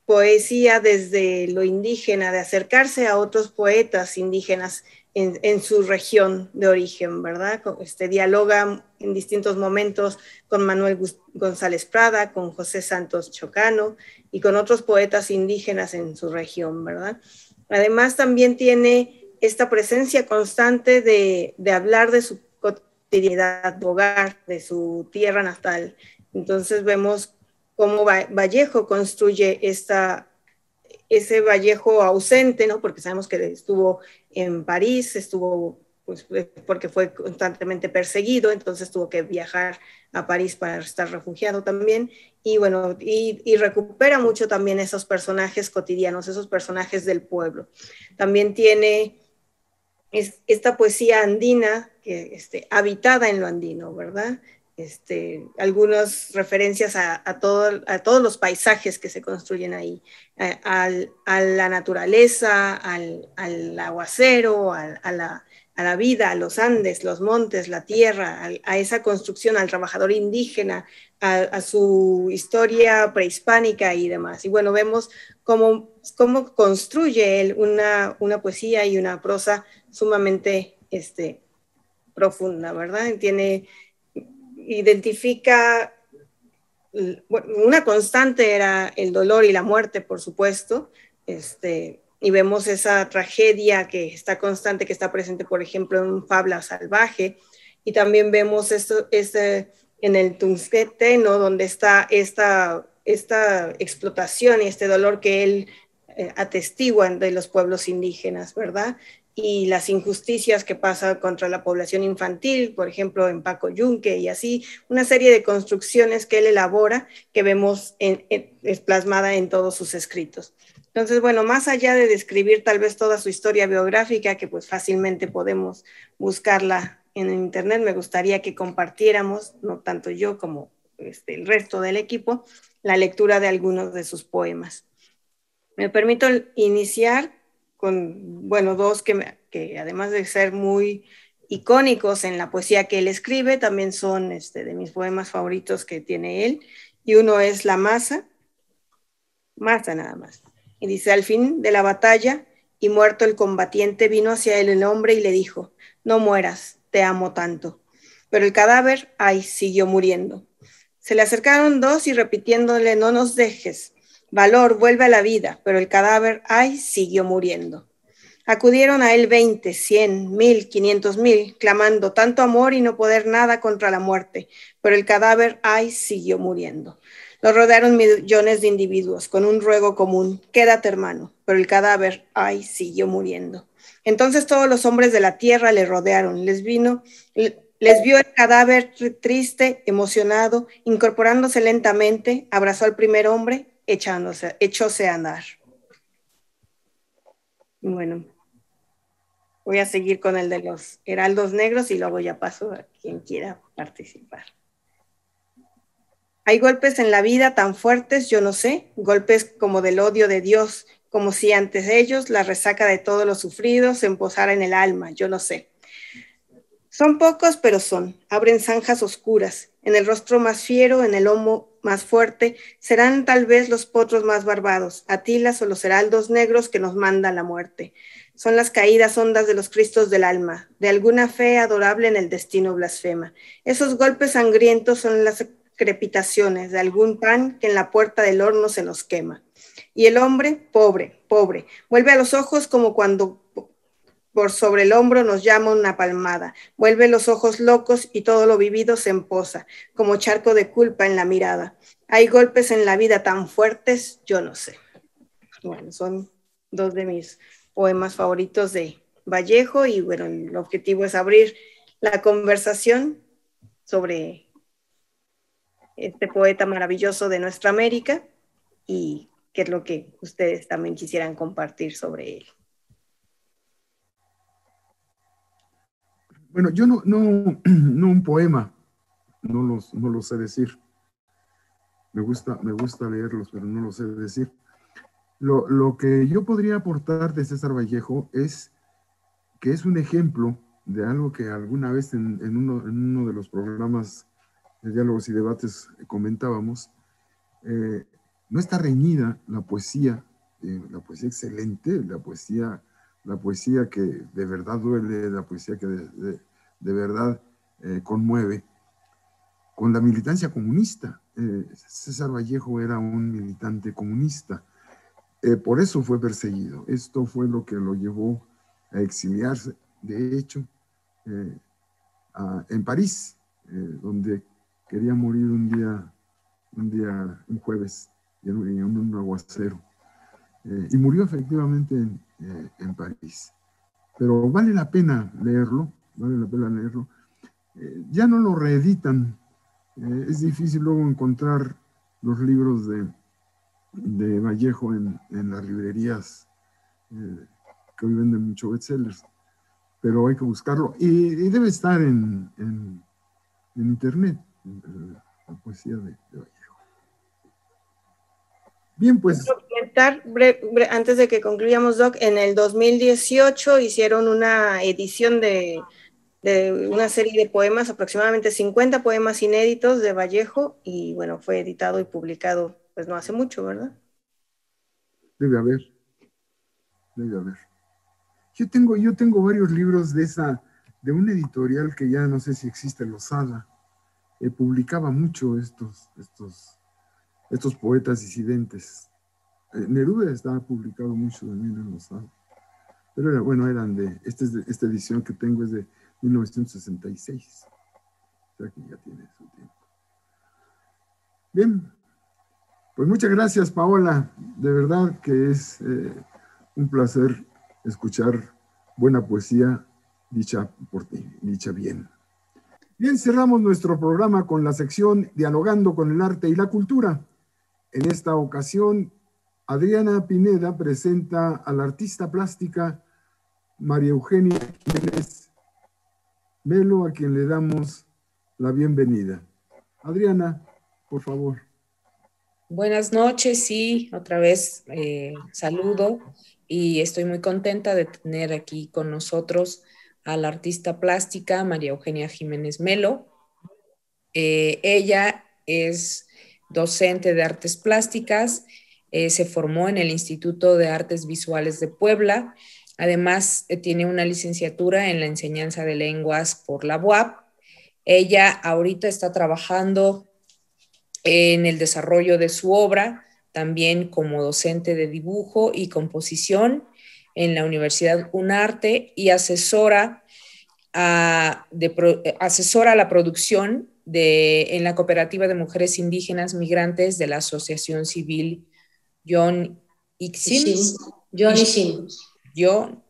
poesía desde lo indígena, de acercarse a otros poetas indígenas en su región de origen, ¿verdad? Dialoga en distintos momentos con Manuel González Prada, con José Santos Chocano y con otros poetas indígenas en su región, ¿verdad? Además, también tiene esta presencia constante de hablar de su cotidianidad, de hogar, de su tierra natal. Entonces vemos cómo Vallejo construye ese Vallejo ausente, ¿no? Porque sabemos que estuvo en París, estuvo, pues, porque fue constantemente perseguido, entonces tuvo que viajar a París para estar refugiado también. Y bueno, y recupera mucho también esos personajes cotidianos, esos personajes del pueblo. También tiene esta poesía andina, habitada en lo andino, ¿verdad? Algunas referencias a todos los paisajes que se construyen ahí, a la naturaleza, al aguacero, a la vida, a los Andes, los montes, la tierra, a esa construcción, al trabajador indígena, a su historia prehispánica y demás. Y bueno, vemos cómo construye él una poesía y una prosa sumamente profunda, ¿verdad? Identifica, una constante era el dolor y la muerte, por supuesto, y vemos esa tragedia que está constante, que está presente, por ejemplo, en Fabla Salvaje, y también vemos esto en el Tuxtete, ¿no? Donde está esta explotación y este dolor que él atestigua de los pueblos indígenas, ¿verdad? Y las injusticias que pasan contra la población infantil, por ejemplo, en Paco Yunque, y así una serie de construcciones que él elabora que vemos es plasmada en todos sus escritos. Entonces, bueno, más allá de describir tal vez toda su historia biográfica, que pues fácilmente podemos buscarla en internet, me gustaría que compartiéramos, no tanto yo como el resto del equipo, la lectura de algunos de sus poemas. Me permito iniciar con, bueno, dos que además de ser muy icónicos en la poesía que él escribe, también son de mis poemas favoritos que tiene él, y uno es La Masa nada más. Y dice: al fin de la batalla, y muerto el combatiente, vino hacia él el hombre y le dijo: no mueras, te amo tanto. Pero el cadáver, ay, siguió muriendo. Se le acercaron dos y repitiéndole: no nos dejes, valor, vuelve a la vida, pero el cadáver, ay, siguió muriendo. Acudieron a él 20, 100, 1000, 500,000, clamando tanto amor y no poder nada contra la muerte, pero el cadáver, ay, siguió muriendo. Lo rodearon millones de individuos con un ruego común: quédate, hermano, pero el cadáver, ay, siguió muriendo. Entonces todos los hombres de la tierra le rodearon, les vio el cadáver triste, emocionado, incorporándose lentamente, abrazó al primer hombre, echóse a andar. Bueno, voy a seguir con el de los heraldos negros y luego ya paso a quien quiera participar. Hay golpes en la vida tan fuertes, yo no sé, golpes como del odio de Dios, como si ante ellos la resaca de todo lo sufrido se emposara en el alma, yo no sé. Son pocos, pero son, abren zanjas oscuras, en el rostro más fiero, en el lomo más fuerte, serán tal vez los potros más barbados, Atilas o los heraldos negros que nos manda la muerte. Son las caídas hondas de los cristos del alma, de alguna fe adorable en el destino blasfema. Esos golpes sangrientos son las crepitaciones de algún pan que en la puerta del horno se nos quema. Y el hombre, pobre, pobre, vuelve a los ojos como cuando por sobre el hombro nos llama una palmada, vuelve los ojos locos y todo lo vivido se emposa, como charco de culpa en la mirada. Hay golpes en la vida tan fuertes, yo no sé. Bueno, son dos de mis poemas favoritos de Vallejo y bueno, el objetivo es abrir la conversación sobre este poeta maravilloso de nuestra América y qué es lo que ustedes también quisieran compartir sobre él. Bueno, yo no un poema, no los sé decir. Me gusta leerlos, pero no los sé decir. Lo que yo podría aportar de César Vallejo es que es un ejemplo de algo que alguna vez en uno de los programas de diálogos y debates comentábamos. No está reñida la poesía excelente, la poesía que de verdad duele, la poesía que de verdad conmueve, con la militancia comunista. César Vallejo era un militante comunista. Por eso fue perseguido. Esto fue lo que lo llevó a exiliarse, de hecho, en París, donde quería morir un jueves, en un aguacero. Y murió efectivamente en París. Pero vale la pena leerlo, ya no lo reeditan. Es difícil luego encontrar los libros de Vallejo en las librerías que hoy venden mucho bestsellers, pero hay que buscarlo. Y debe estar en internet, la poesía de Vallejo. Bien, pues. Antes de que concluyamos, Doc, en el 2018 hicieron una edición de una serie de poemas, aproximadamente 50 poemas inéditos de Vallejo, y bueno, fue editado y publicado pues no hace mucho, ¿verdad? Debe haber. Yo tengo varios libros de una editorial que ya no sé si existe, Losada. Publicaba mucho estos poetas disidentes. Neruda estaba publicado mucho también en Losada. Pero eran esta edición que tengo es de 1966. O sea que ya tiene su tiempo. Bien. Pues muchas gracias, Paola. De verdad que es un placer escuchar buena poesía dicha por ti, dicha bien. Bien, cerramos nuestro programa con la sección Dialogando con el Arte y la Cultura. En esta ocasión, Adriana Pineda presenta a la artista plástica María Eugenia Jiménez Melo, a quien le damos la bienvenida. Adriana, por favor. Buenas noches, sí, otra vez saludo y estoy muy contenta de tener aquí con nosotros a la artista plástica María Eugenia Jiménez Melo. Ella es docente de artes plásticas, se formó en el Instituto de Artes Visuales de Puebla, además tiene una licenciatura en la enseñanza de lenguas por la UAP. Ella ahorita está trabajando en el desarrollo de su obra, también como docente de dibujo y composición en la Universidad UNARTE y asesora la producción en la Cooperativa de Mujeres Indígenas Migrantes de la Asociación Civil John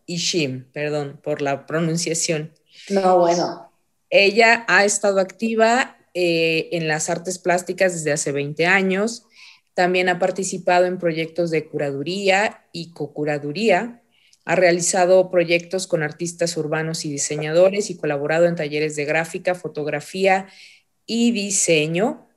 Ishim, perdón por la pronunciación. No, bueno. Ella ha estado activa en las artes plásticas desde hace 20 años. También ha participado en proyectos de curaduría y cocuraduría. Ha realizado proyectos con artistas urbanos y diseñadores y colaborado en talleres de gráfica, fotografía y diseño.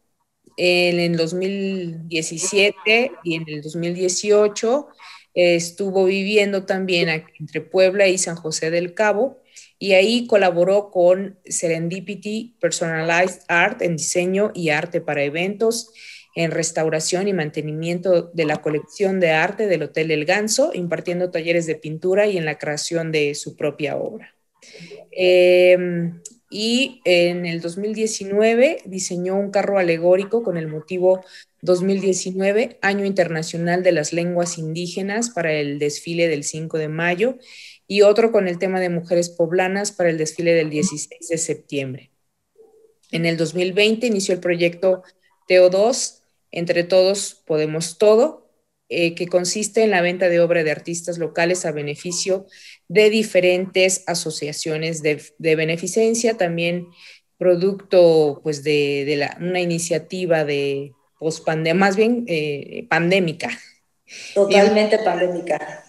en el 2017 y en el 2018 estuvo viviendo también aquí entre Puebla y San José del Cabo, y ahí colaboró con Serendipity Personalized Art en diseño y arte para eventos, en restauración y mantenimiento de la colección de arte del Hotel El Ganso, impartiendo talleres de pintura y en la creación de su propia obra. Y en el 2019 diseñó un carro alegórico con el motivo 2019, Año Internacional de las Lenguas Indígenas, para el desfile del 5 de mayo, y otro con el tema de mujeres poblanas para el desfile del 16 de septiembre. En el 2020 inició el proyecto TO2, Entre Todos Podemos Todo, que consiste en la venta de obra de artistas locales a beneficio de diferentes asociaciones de beneficencia, también producto pues, de una iniciativa de post-pandemia, más bien pandémica. Totalmente pandémica.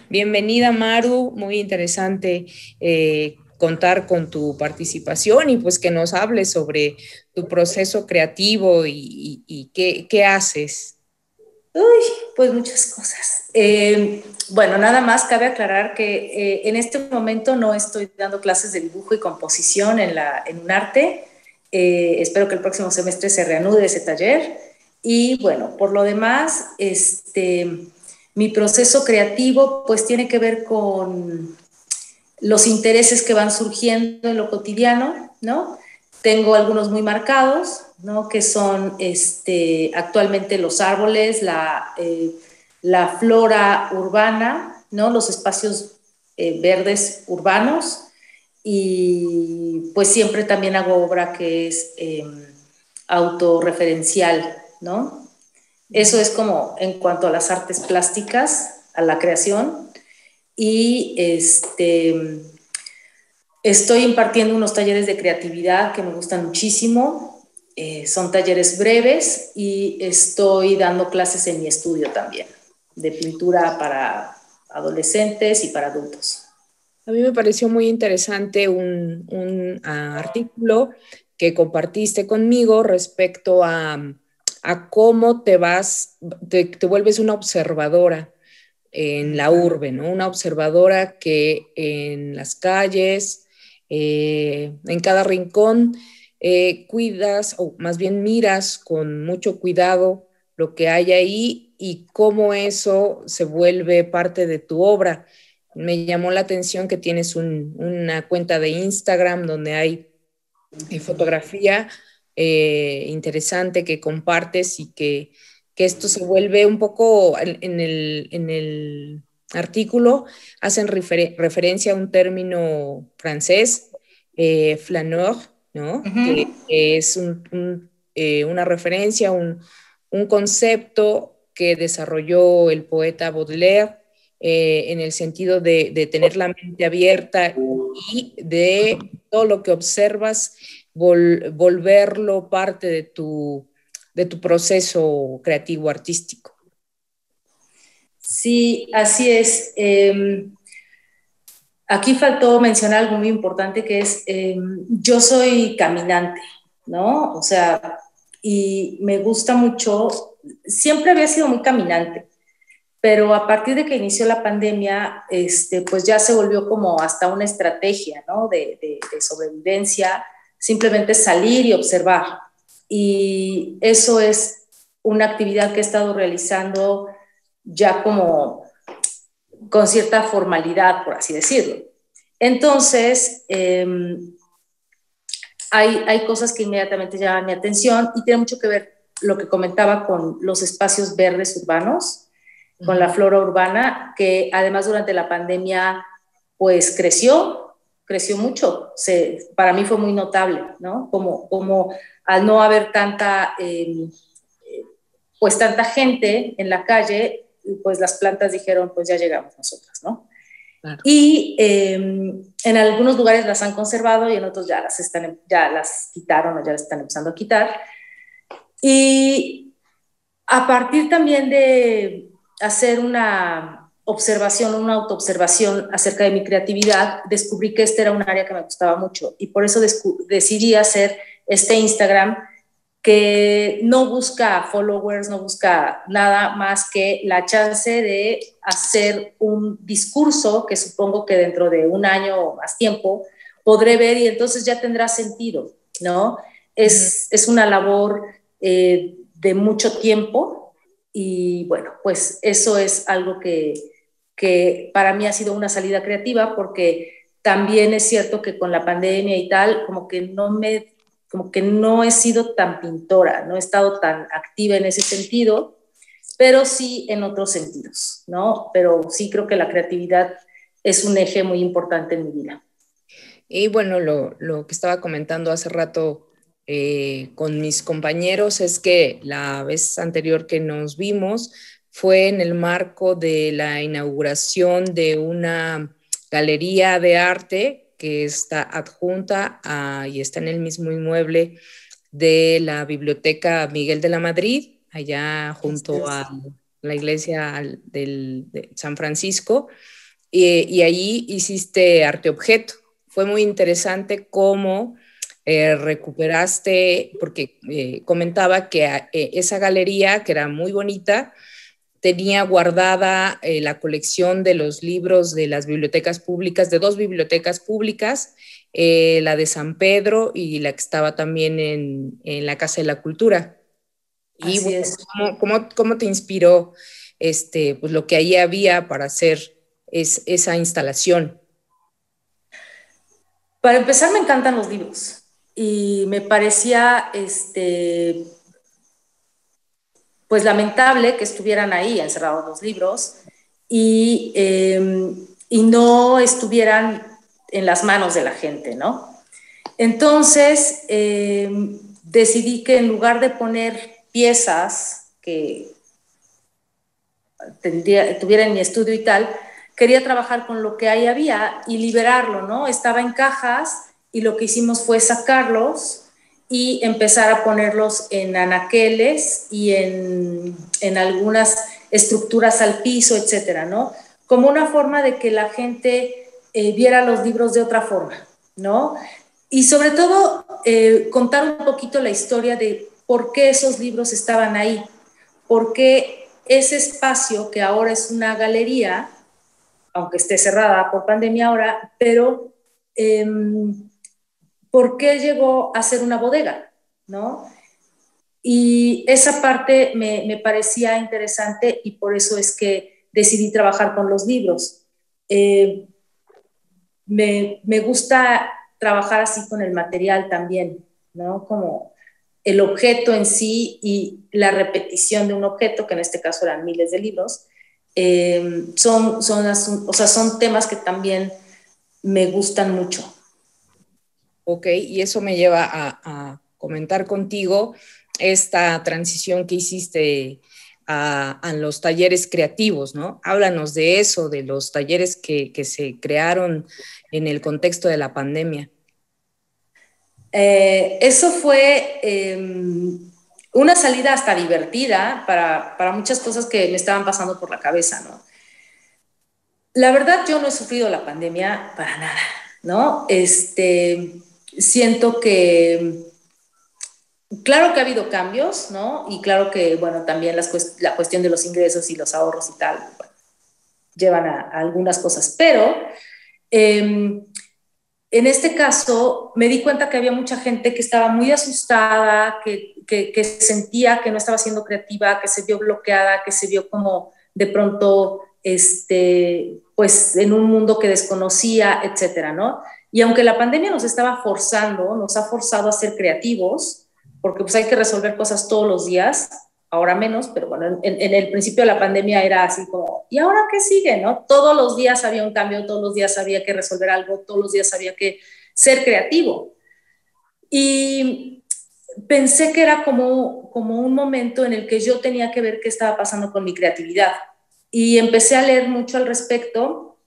Bienvenida, Maru, muy interesante contar con tu participación y pues que nos hables sobre tu proceso creativo y qué haces. Uy, pues muchas cosas. Bueno, nada más cabe aclarar que en este momento no estoy dando clases de dibujo y composición en un arte. Espero que el próximo semestre se reanude ese taller. Y bueno, por lo demás, mi proceso creativo pues tiene que ver con los intereses que van surgiendo en lo cotidiano, ¿no? Tengo algunos muy marcados, ¿no? Que son actualmente los árboles, la flora urbana, ¿no? Los espacios verdes urbanos, y pues siempre también hago obra que es autorreferencial, ¿no? Eso es como en cuanto a las artes plásticas, a la creación. Y estoy impartiendo unos talleres de creatividad que me gustan muchísimo. Son talleres breves, y estoy dando clases en mi estudio también, de pintura para adolescentes y para adultos. A mí me pareció muy interesante un artículo que compartiste conmigo respecto a cómo te vuelves una observadora en la urbe, ¿no? Una observadora que en las calles, en cada rincón, cuidas, o más bien miras con mucho cuidado lo que hay ahí y cómo eso se vuelve parte de tu obra. Me llamó la atención que tienes una cuenta de Instagram donde hay fotografía interesante que compartes, y que esto se vuelve un poco, en el artículo hacen referencia a un término francés, flaneur, ¿no? Que es una referencia, un concepto que desarrolló el poeta Baudelaire, en el sentido de tener la mente abierta y de todo lo que observas volverlo parte de tu proceso creativo artístico. Sí, así es. Aquí faltó mencionar algo muy importante, que es, yo soy caminante, ¿no? O sea, y me gusta mucho, siempre había sido muy caminante, pero a partir de que inició la pandemia, pues ya se volvió como hasta una estrategia, ¿no? de sobrevivencia, simplemente salir y observar. Y eso es una actividad que he estado realizando ya como con cierta formalidad, por así decirlo. Entonces, hay cosas que inmediatamente llaman mi atención, y tiene mucho que ver lo que comentaba con los espacios verdes urbanos, con la flora urbana, que además durante la pandemia pues creció mucho. Para mí fue muy notable, ¿no? Como al no haber tanta gente en la calle, pues las plantas dijeron, pues ya llegamos nosotras, ¿no? Claro. Y en algunos lugares las han conservado, y en otros ya las quitaron, o ya las están empezando a quitar. Y a partir también de hacer una autoobservación acerca de mi creatividad, descubrí que este era un área que me gustaba mucho, y por eso decidí hacer este Instagram, que no busca followers, no busca nada más que la chance de hacer un discurso que supongo que dentro de un año o más tiempo podré ver y entonces ya tendrá sentido, ¿no? Es una labor de mucho tiempo y bueno, pues eso es algo que para mí ha sido una salida creativa porque también es cierto que con la pandemia y tal, como que no he sido tan pintora, no he estado tan activa en ese sentido, pero sí en otros sentidos, ¿no? Pero sí creo que la creatividad es un eje muy importante en mi vida. Y bueno, lo que estaba comentando hace rato con mis compañeros es que la vez anterior que nos vimos fue en el marco de la inauguración de una galería de arte que está adjunta y está en el mismo inmueble de la Biblioteca Miguel de la Madrid, allá junto a la iglesia de San Francisco, y allí hiciste arte objeto. Fue muy interesante cómo recuperaste, porque comentaba que esa galería, que era muy bonita, tenía guardada la colección de los libros de las bibliotecas públicas, de 2 bibliotecas públicas, la de San Pedro y la que estaba también en la Casa de la Cultura. Y Así bueno, es. ¿cómo te inspiró pues lo que ahí había para hacer esa instalación? Para empezar, me encantan los libros y me parecía pues lamentable que estuvieran ahí encerrados los libros y no estuvieran en las manos de la gente, ¿no? Entonces decidí que en lugar de poner piezas que tuviera en mi estudio y tal, quería trabajar con lo que ahí había y liberarlo, ¿no? Estaba en cajas y lo que hicimos fue sacarlos y empezar a ponerlos en anaqueles y en algunas estructuras al piso, etcétera, ¿no? Como una forma de que la gente viera los libros de otra forma, ¿no? Y sobre todo contar un poquito la historia de por qué esos libros estaban ahí, por qué ese espacio que ahora es una galería, aunque esté cerrada por pandemia ahora, pero ¿por qué llegó a ser una bodega? ¿No? Y esa parte me parecía interesante y por eso es que decidí trabajar con los libros. Me gusta trabajar así con el material también, ¿no? Como el objeto en sí y la repetición de un objeto, que en este caso eran miles de libros, son temas que también me gustan mucho. Ok, y eso me lleva a comentar contigo esta transición que hiciste a los talleres creativos, ¿no? Háblanos de eso, de los talleres que se crearon en el contexto de la pandemia. Eso fue una salida hasta divertida para muchas cosas que me estaban pasando por la cabeza, ¿no? La verdad, yo no he sufrido la pandemia para nada, ¿no? Siento que, claro que ha habido cambios, ¿no? Y claro que, bueno, también la cuestión de los ingresos y los ahorros y tal, bueno, llevan a algunas cosas, pero en este caso me di cuenta que había mucha gente que estaba muy asustada, que sentía que no estaba siendo creativa, que se vio bloqueada, que se vio como de pronto pues en un mundo que desconocía, etcétera, ¿no? Y aunque la pandemia nos ha forzado a ser creativos, porque pues hay que resolver cosas todos los días, ahora menos, pero bueno, en el principio de la pandemia era así como, ¿y ahora qué sigue, no? Todos los días había un cambio, todos los días había que resolver algo, todos los días había que ser creativo. Y pensé que era como un momento en el que yo tenía que ver qué estaba pasando con mi creatividad. Y empecé a leer mucho al respecto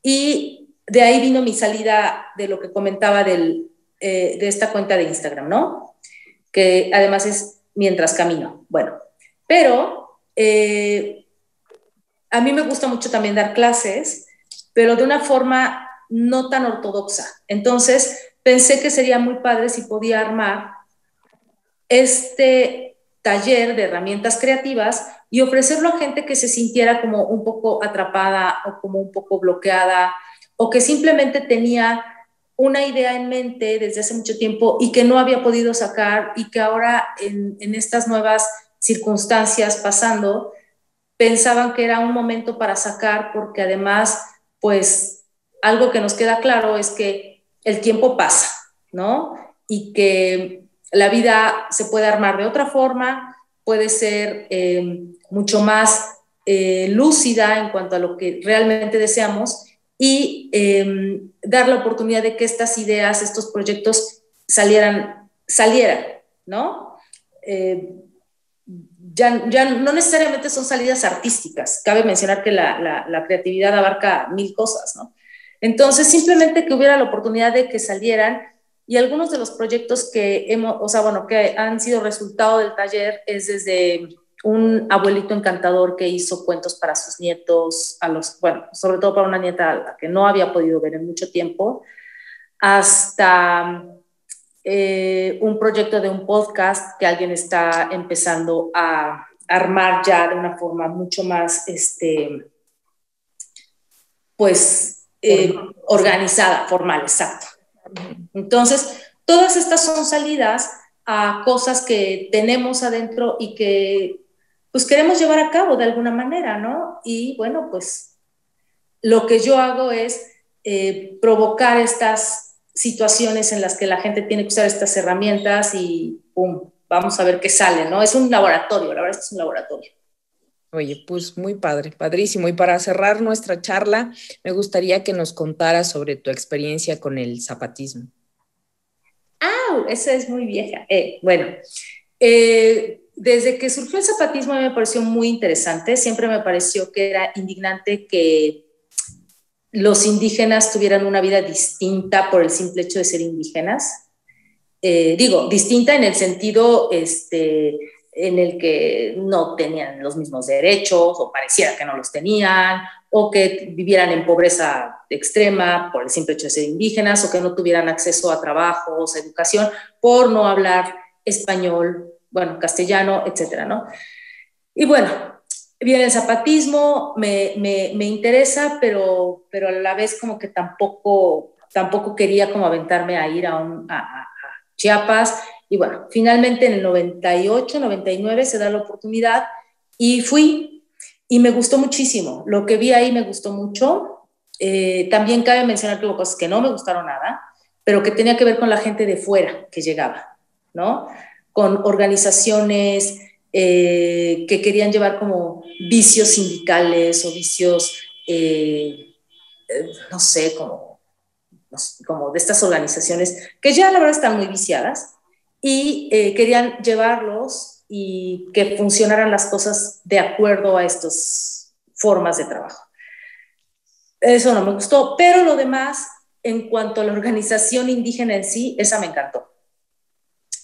y de ahí vino mi salida de lo que comentaba de esta cuenta de Instagram, ¿no? Que además es Mientras Camino. Bueno, pero a mí me gusta mucho también dar clases, pero de una forma no tan ortodoxa. Entonces pensé que sería muy padre si podía armar este taller de herramientas creativas y ofrecerlo a gente que se sintiera como un poco atrapada o como un poco bloqueada o que simplemente tenía una idea en mente desde hace mucho tiempo y que no había podido sacar y que ahora en estas nuevas circunstancias pasando pensaban que era un momento para sacar, porque además, pues algo que nos queda claro es que el tiempo pasa, ¿no? Y que la vida se puede armar de otra forma, puede ser mucho más lúcida en cuanto a lo que realmente deseamos y dar la oportunidad de que estas ideas, estos proyectos salieran, ¿no? Ya no necesariamente son salidas artísticas. Cabe mencionar que la creatividad abarca 1000 cosas, ¿no? Entonces, simplemente que hubiera la oportunidad de que salieran y algunos de los proyectos que que han sido resultado del taller es desde un abuelito encantador que hizo cuentos para sus nietos, sobre todo para una nieta a la que no había podido ver en mucho tiempo, hasta un proyecto de un podcast que alguien está empezando a armar ya de una forma mucho más, organizada, formal, exacto. Entonces, todas estas son salidas a cosas que tenemos adentro y que pues queremos llevar a cabo de alguna manera, ¿no? Y bueno, pues lo que yo hago es provocar estas situaciones en las que la gente tiene que usar estas herramientas y ¡pum! Vamos a ver qué sale, ¿no? Es un laboratorio, la verdad es que es un laboratorio. Oye, pues muy padre, padrísimo. Y para cerrar nuestra charla, me gustaría que nos contaras sobre tu experiencia con el zapatismo. ¡Ah! Esa es muy vieja. Desde que surgió el zapatismo a mí me pareció muy interesante. Siempre me pareció que era indignante que los indígenas tuvieran una vida distinta por el simple hecho de ser indígenas. Distinta en el sentido en el que no tenían los mismos derechos o pareciera que no los tenían, o que vivieran en pobreza extrema por el simple hecho de ser indígenas, o que no tuvieran acceso a trabajos, a educación, por no hablar español, castellano, etcétera, ¿no? Y bueno, bien, el zapatismo me interesa, pero a la vez como que tampoco quería como aventarme a ir a Chiapas. Y bueno, finalmente en el 98, 99 se da la oportunidad y fui y me gustó muchísimo. Lo que vi ahí me gustó mucho. También cabe mencionar que hubo cosas que no me gustaron nada, pero que tenía que ver con la gente de fuera que llegaba, ¿no? Con organizaciones que querían llevar como vicios sindicales o vicios, no sé, como de estas organizaciones que ya la verdad están muy viciadas y querían llevarlos y que funcionaran las cosas de acuerdo a estas formas de trabajo. Eso no me gustó, pero lo demás, en cuanto a la organización indígena en sí, esa me encantó.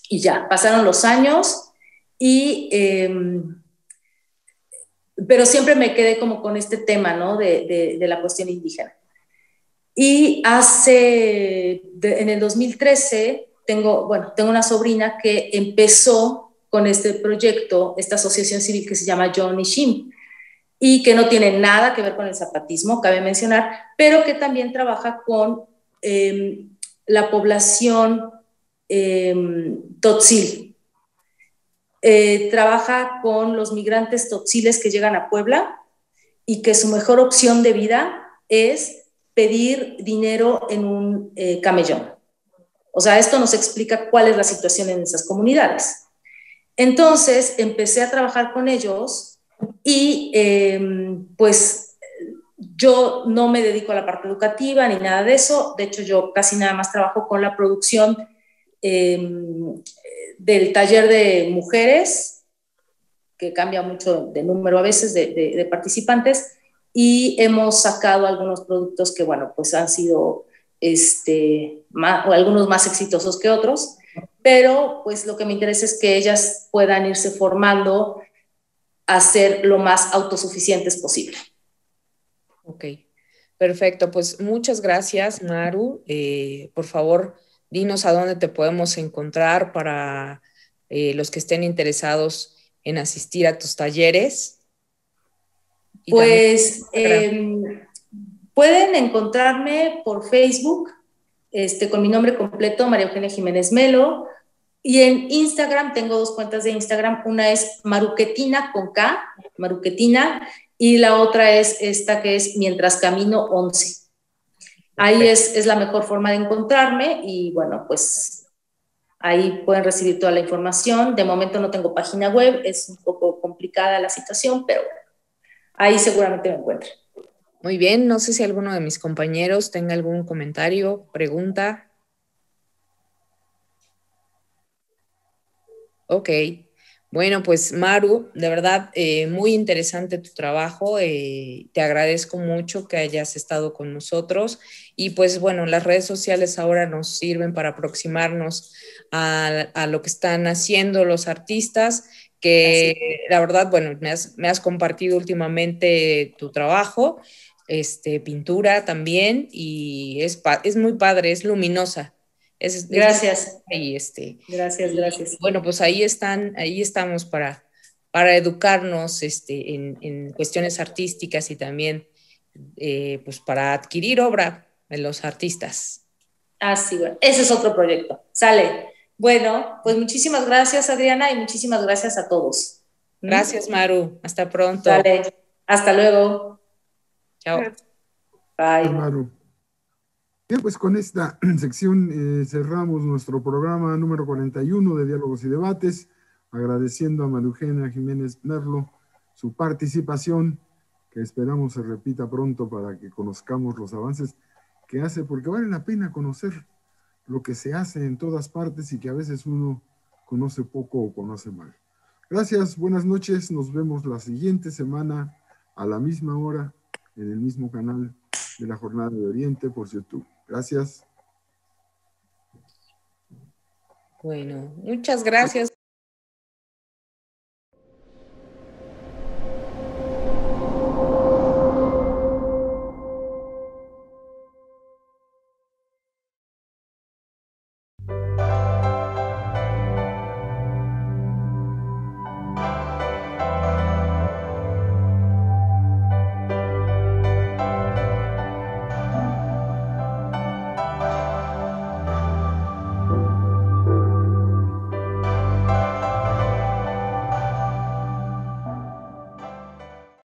Y ya, pasaron los años y pero siempre me quedé como con este tema, ¿no? de la cuestión indígena. Y en el 2013, tengo una sobrina que empezó con este proyecto, esta asociación civil que se llama John Ishim, y que no tiene nada que ver con el zapatismo, cabe mencionar, pero que también trabaja con la población Tzotzil. Trabaja con los migrantes tzotziles que llegan a Puebla y que su mejor opción de vida es pedir dinero en un camellón. O sea, esto nos explica cuál es la situación en esas comunidades. Entonces, empecé a trabajar con ellos y pues yo no me dedico a la parte educativa ni nada de eso. De hecho, yo casi nada más trabajo con la producción del taller de mujeres, que cambia mucho de número a veces de participantes, y hemos sacado algunos productos que, bueno, pues han sido algunos más exitosos que otros, pero pues lo que me interesa es que ellas puedan irse formando a ser lo más autosuficientes posible. Ok, perfecto. Pues muchas gracias, Maru. Por favor, dinos a dónde te podemos encontrar para los que estén interesados en asistir a tus talleres? Y pues pueden encontrarme por Facebook con mi nombre completo, María Eugenia Jiménez Melo, y en Instagram tengo 2 cuentas de Instagram, una es Maruquetina con K, Maruquetina, y la otra es esta que es Mientras Camino 11. Ahí es la mejor forma de encontrarme y bueno, pues ahí pueden recibir toda la información. De momento no tengo página web, es un poco complicada la situación, pero ahí seguramente me encuentran. Muy bien, no sé si alguno de mis compañeros tenga algún comentario, pregunta. Ok, bueno, pues Maru, de verdad, muy interesante tu trabajo. Te agradezco mucho que hayas estado con nosotros y pues bueno, las redes sociales ahora nos sirven para aproximarnos a lo que están haciendo los artistas, que la verdad, bueno, me has compartido últimamente tu trabajo, pintura también, y es muy padre, es luminosa. Gracias. Y Gracias. bueno, pues ahí estamos para educarnos en cuestiones artísticas y también pues para adquirir obra de los artistas. Ah, sí, bueno, ese es otro proyecto. Sale. Bueno, pues muchísimas gracias, Adriana, y muchísimas gracias a todos. Gracias, Maru. Hasta pronto. Sale. Hasta luego. Chao. Bye. Maru. Bien, pues con esta sección cerramos nuestro programa número 41 de Diálogos y Debates, agradeciendo a María Eugenia Jiménez Merlo su participación, que esperamos se repita pronto para que conozcamos los avances que hace, porque vale la pena conocer lo que se hace en todas partes y que a veces uno conoce poco o conoce mal. Gracias, buenas noches, nos vemos la siguiente semana a la misma hora en el mismo canal de la Jornada de Oriente por YouTube. Gracias. Bueno, muchas gracias.